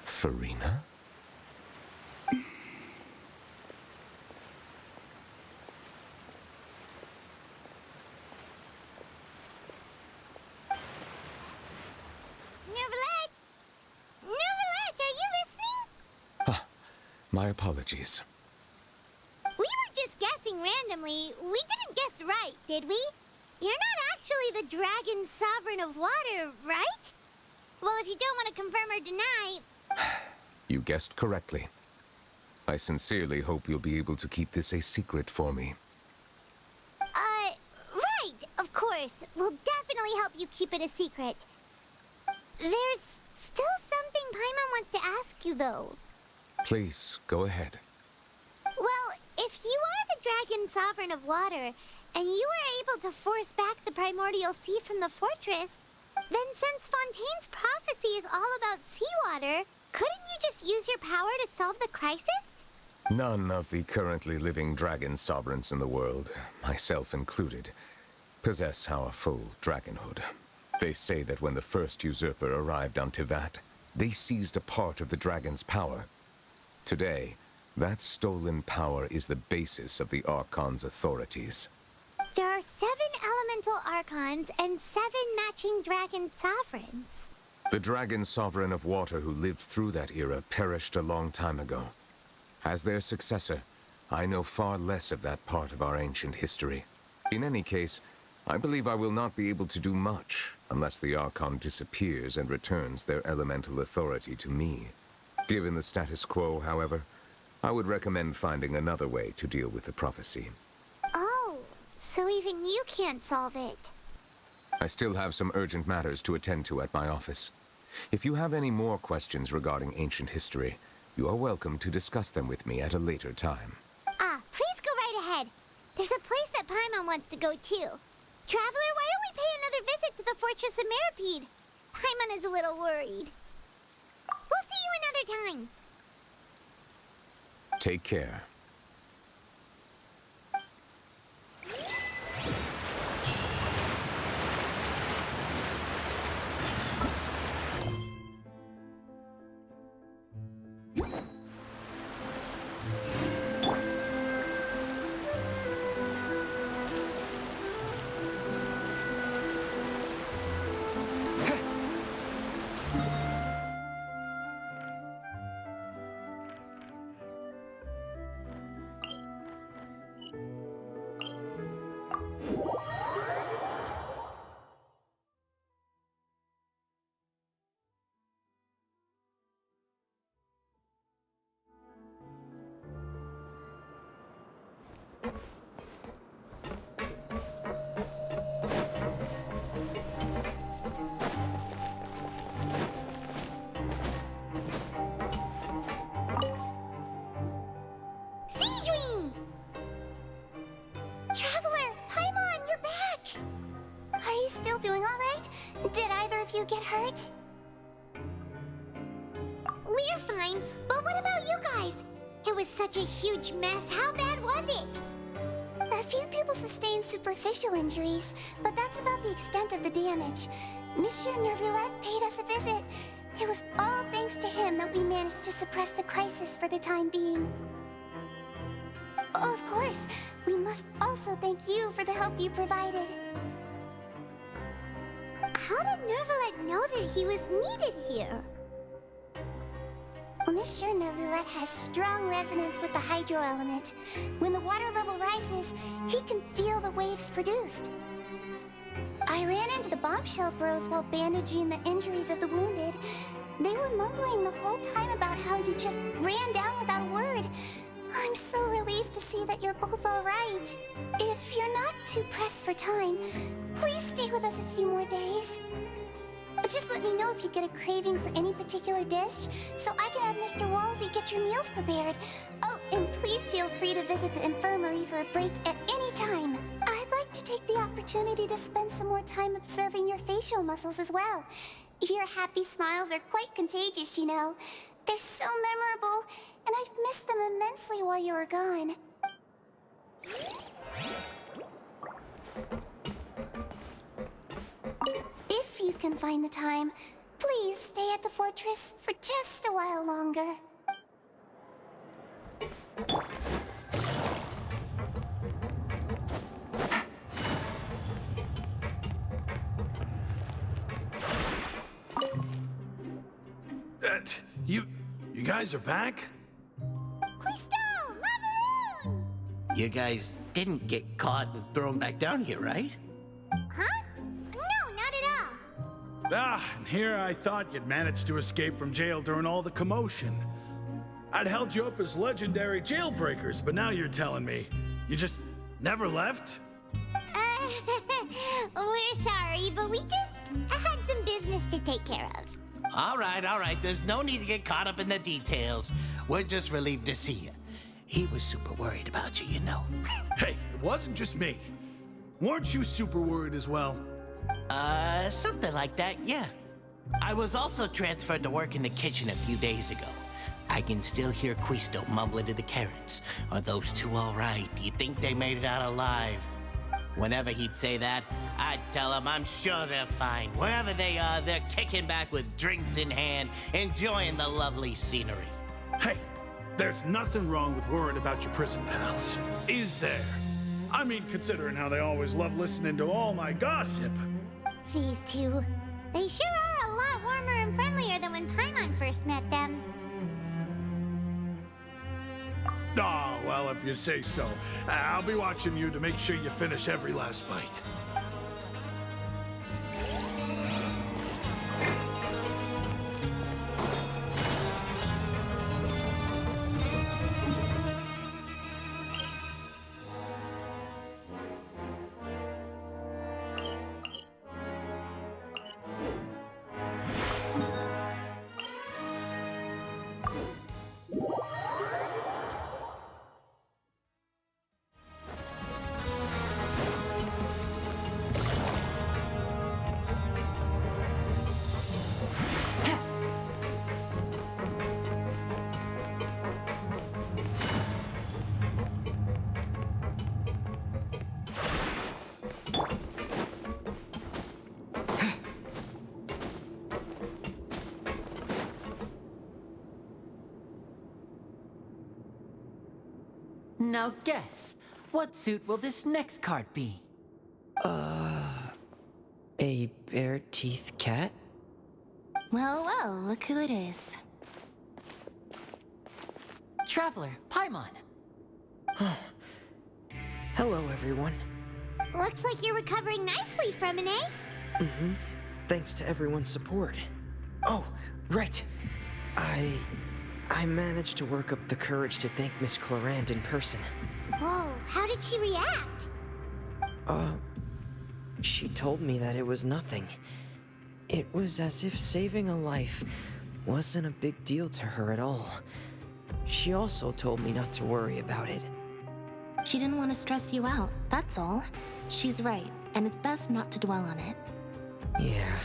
L: Furina?
B: Neuvillette! Neuvillette, are you listening?
L: Ah, my apologies.
B: We were just guessing randomly. We didn't guess right, did we? You're not actually the dragon sovereign of water, right? Well, if you don't want to confirm or deny...
L: You guessed correctly. I sincerely hope you'll be able to keep this a secret for me.
B: Right, of course. We'll definitely help you keep it a secret. There's still something Paimon wants to ask you, though.
L: Please, go ahead.
B: Well, if you are the dragon sovereign of water, and you were able to force back the primordial sea from the fortress, then since Fontaine's prophecy is all about seawater, couldn't you just use your power to solve the crisis?
L: None of the currently living dragon sovereigns in the world, myself included, possess our full dragonhood. They say that when the first usurper arrived on Tivat, they seized a part of the dragon's power. Today, that stolen power is the basis of the Archon's authorities.
B: There are 7 elemental Archons and 7 matching dragon sovereigns.
L: The dragon sovereign of water who lived through that era perished a long time ago. As their successor, I know far less of that part of our ancient history. In any case, I believe I will not be able to do much unless the Archon disappears and returns their elemental authority to me. Given the status quo, however, I would recommend finding another way to deal with the prophecy.
B: Oh, so even you can't solve it.
L: I still have some urgent matters to attend to at my office. If you have any more questions regarding ancient history, you are welcome to discuss them with me at a later time.
B: Please go right ahead. There's a place that Paimon wants to go too. Traveler, why don't we pay another visit to the Fortress of Meripede? Paimon is a little worried. We'll see you another time.
L: Take care.
B: Traveler, Paimon, you're back! Are you still doing all right? Did either of you get hurt? We're fine, but what about you guys? It was such a huge mess. How bad was it? A few people sustained superficial injuries, but that's about the extent of the damage. Monsieur Nervulet paid us a visit. It was all thanks to him that we managed to suppress the crisis for the time being. Of course, we must also thank you for the help you provided. How did Nervulet know that he was needed here? Well, Monsieur Nervulet has strong resonance with the hydro element. When the water level rises, he can feel the waves produced. I ran into the bombshell bros while bandaging the injuries of the wounded. They were mumbling the whole time about how you just ran down without a word. I'm so relieved to see that you're both all right. If you're not too pressed for time, please stay with us a few more days. Just let me know if you get a craving for any particular dish, so I can have Mr. Wolsey get your meals prepared. Oh, and please feel free to visit the infirmary for a break at any time. I'd like to take the opportunity to spend some more time observing your facial muscles as well. Your happy smiles are quite contagious, you know. They're so memorable, and I've missed them immensely while you were gone. If you can find the time, please stay at the fortress for just a while longer.
K: You guys are back?
B: Quisto! Macaroon!
J: You guys didn't get caught and thrown back down here, right?
B: Huh? No, not at all.
K: And here I thought you'd managed to escape from jail during all the commotion. I'd held you up as legendary jailbreakers, but now you're telling me you just never left?
B: We're sorry, but we just had some business to take care of.
J: All right. There's no need to get caught up in the details. We're just relieved to see you. He was super worried about you, you know.
K: Hey, it wasn't just me. Weren't you super worried as well?
J: Something like that, yeah. I was also transferred to work in the kitchen a few days ago. I can still hear Quisto mumbling to the Karens. Are those two all right? Do you think they made it out alive? Whenever he'd say that, I'd tell him I'm sure they're fine. Wherever they are, they're kicking back with drinks in hand, enjoying the lovely scenery.
K: Hey, there's nothing wrong with worrying about your prison pals, is there? I mean, considering how they always love listening to all my gossip.
B: These two, they sure are a lot warmer and friendlier than when Paimon first met them.
K: Oh, well, if you say so. I'll be watching you to make sure you finish every last bite.
F: Now guess, what suit will this next card be?
G: A bare-teeth cat?
E: Well, well, look who it is.
F: Traveler, Paimon.
G: Hello, everyone.
B: Looks like you're recovering nicely from it, eh?
G: Mm-hmm. Thanks to everyone's support. Oh, right. I managed to work up the courage to thank Miss Clarant in person.
B: Whoa, how did she react?
G: She told me that it was nothing. It was as if saving a life wasn't a big deal to her at all. She also told me not to worry about it.
E: She didn't want to stress you out, that's all. She's right, and it's best not to dwell on it.
G: Yeah.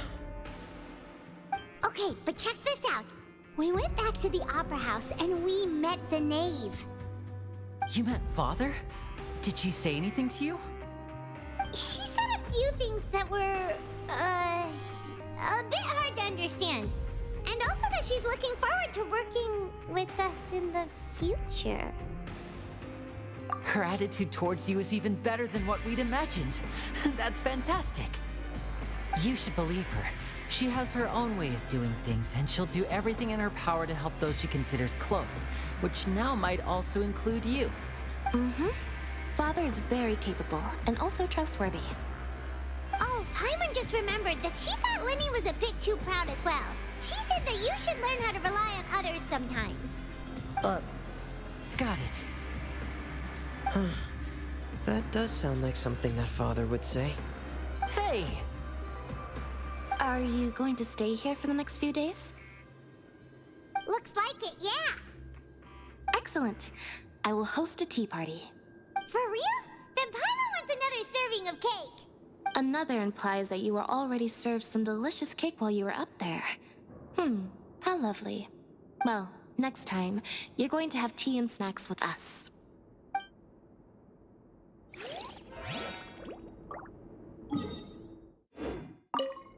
B: Okay, but check this out. We went back to the Opera House and we met the knave.
F: You met Father? Did she say anything to you?
B: She said a few things that were, a bit hard to understand. And also that she's looking forward to working with us in the future.
F: Her attitude towards you is even better than what we'd imagined. That's fantastic. You should believe her. She has her own way of doing things, and she'll do everything in her power to help those she considers close, which now might also include you.
E: Mm-hmm. Father is very capable, and also trustworthy.
B: Oh, Paimon just remembered that she thought Linny was a bit too proud as well. She said that you should learn how to rely on others sometimes.
F: Got it.
G: Huh. That does sound like something that Father would say.
F: Hey!
E: Are you going to stay here for the next few days?
B: Looks like it, yeah.
E: Excellent. I will host a tea party.
B: For real? Then Paimon wants another serving of cake.
E: Another implies that you were already served some delicious cake while you were up there. How lovely. Well, next time, you're going to have tea and snacks with us.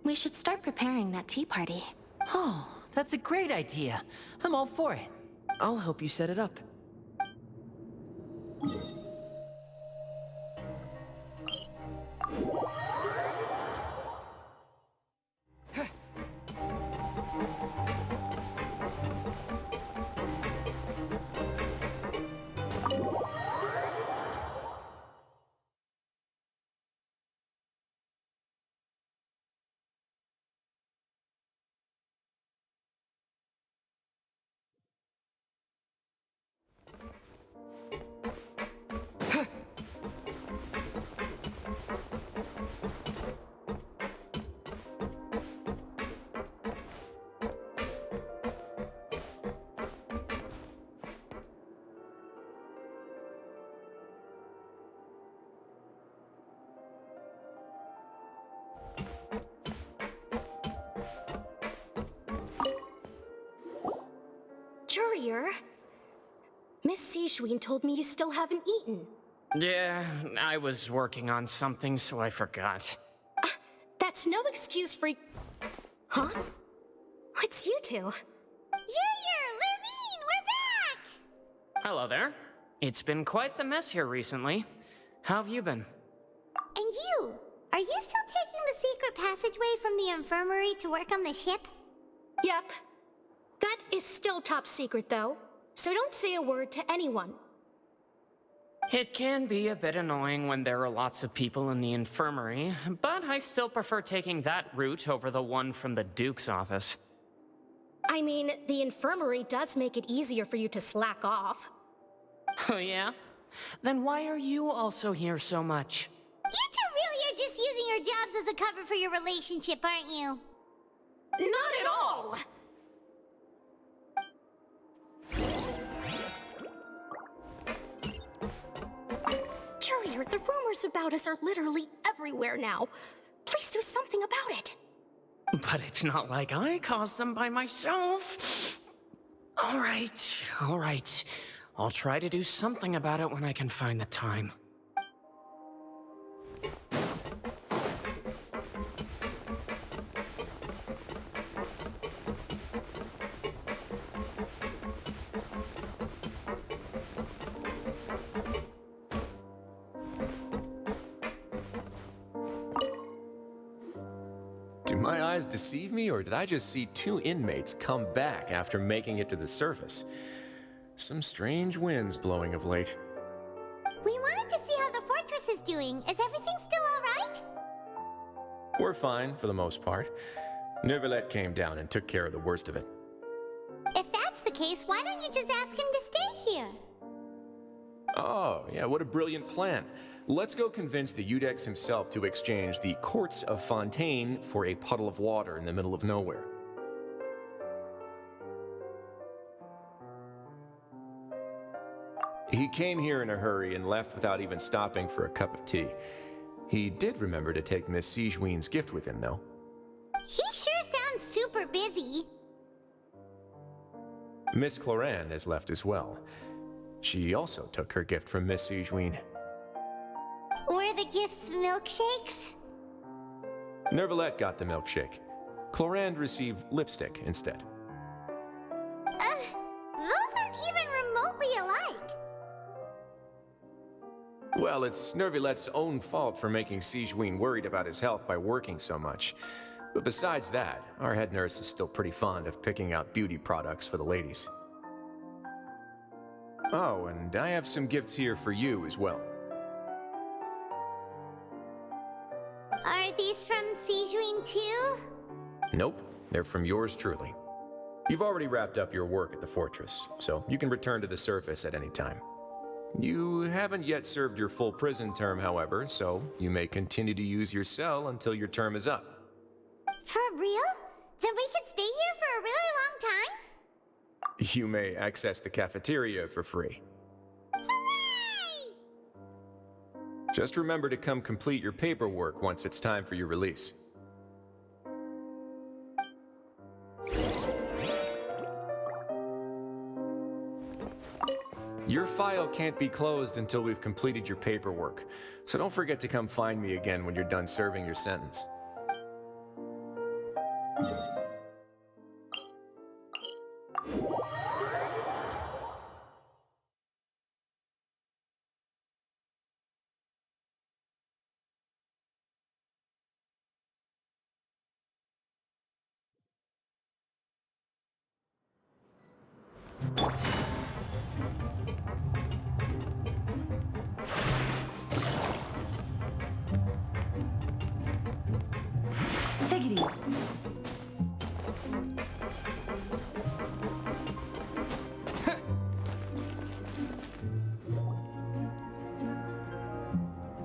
E: We should start preparing that tea party.
F: Oh, that's a great idea. I'm all for it.
G: I'll help you set it up.
M: Courier? Miss Sijouin told me you still haven't eaten.
D: Yeah, I was working on something, so I forgot.
M: That's no excuse for... Huh? What's you two?
B: Junior, Lurvine, we're back!
D: Hello there. It's been quite the mess here recently. How have you been?
B: And you? Are you still taking the secret passageway from the infirmary to work on the ship?
P: Yep. That is still top secret, though. So don't say a word to anyone.
D: It can be a bit annoying when there are lots of people in the infirmary, but I still prefer taking that route over the one from the Duke's office.
P: I mean, the infirmary does make it easier for you to slack off.
D: Oh yeah? Then why are you also here so much?
B: You two really are just using your jobs as a cover for your relationship, aren't you?
P: Not at all! Courier, the rumors about us are literally everywhere now. Please do something about it.
D: But it's not like I caused them by myself. All right. I'll try to do something about it when I can find the time.
A: Do my eyes deceive me, or did I just see two inmates come back after making it to the surface? Some strange winds blowing of late.
B: We wanted to see how the fortress is doing. Is everything still alright?
A: We're fine, for the most part. Neuvillette came down and took care of the worst of it.
B: If that's the case, why don't you just ask him to stay here?
A: Oh, yeah, what a brilliant plan. Let's go convince the Eudex himself to exchange the courts of Fontaine for a puddle of water in the middle of nowhere. He came here in a hurry and left without even stopping for a cup of tea. He did remember to take Miss Sigewinne's gift with him, though.
B: He sure sounds super busy.
A: Miss Cloran has left as well. She also took her gift from Miss Sigewinne.
B: Were the gifts milkshakes?
A: Neuvillette got the milkshake. Cloran received lipstick instead.
B: Those aren't even remotely alike.
A: Well, it's Neuvillette's own fault for making Sigewinne worried about his health by working so much. But besides that, our head nurse is still pretty fond of picking out beauty products for the ladies. Oh, and I have some gifts here for you as well.
B: Are these from Sigewinne too?
A: Nope, they're from yours truly. You've already wrapped up your work at the fortress, so you can return to the surface at any time. You haven't yet served your full prison term, however, so you may continue to use your cell until your term is up.
B: For real? Then we could stay here for a really long time?
A: You may access the cafeteria for free.
B: Hooray!
A: Just remember to come complete your paperwork once it's time for your release. Your file can't be closed until we've completed your paperwork, so don't forget to come find me again when you're done serving your sentence.
C: Take it easy.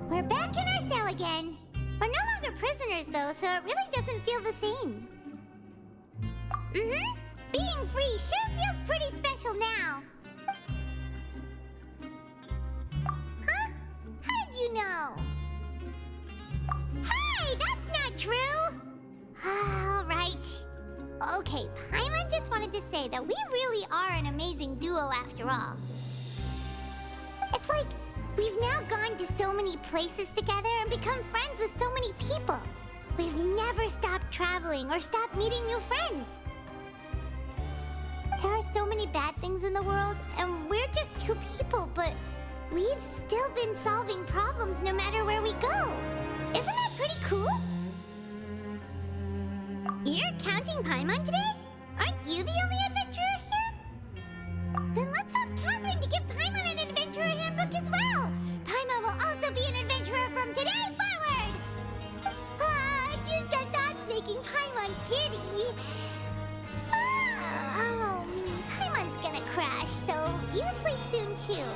B: We're back in our cell again. We're no longer prisoners though, so it really doesn't feel the same. Being free sure feels pretty special now. Huh? How did you know? Hey, that's not true! All right. Okay, Paimon just wanted to say that we really are an amazing duo after all. It's like we've now gone to so many places together and become friends with so many people. We've never stopped traveling or stopped meeting new friends. There are so many bad things in the world, and we're just two people, but we've still been solving problems no matter where we go. Isn't that pretty cool? You're counting Paimon today? kitty. Oh, Paimon's gonna crash, so you sleep soon too.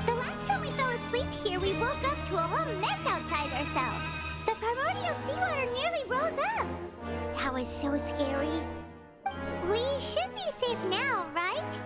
B: The last time we fell asleep here, we woke up to a whole mess outside ourselves. The primordial seawater nearly rose up. That was so scary. We should be safe now, right?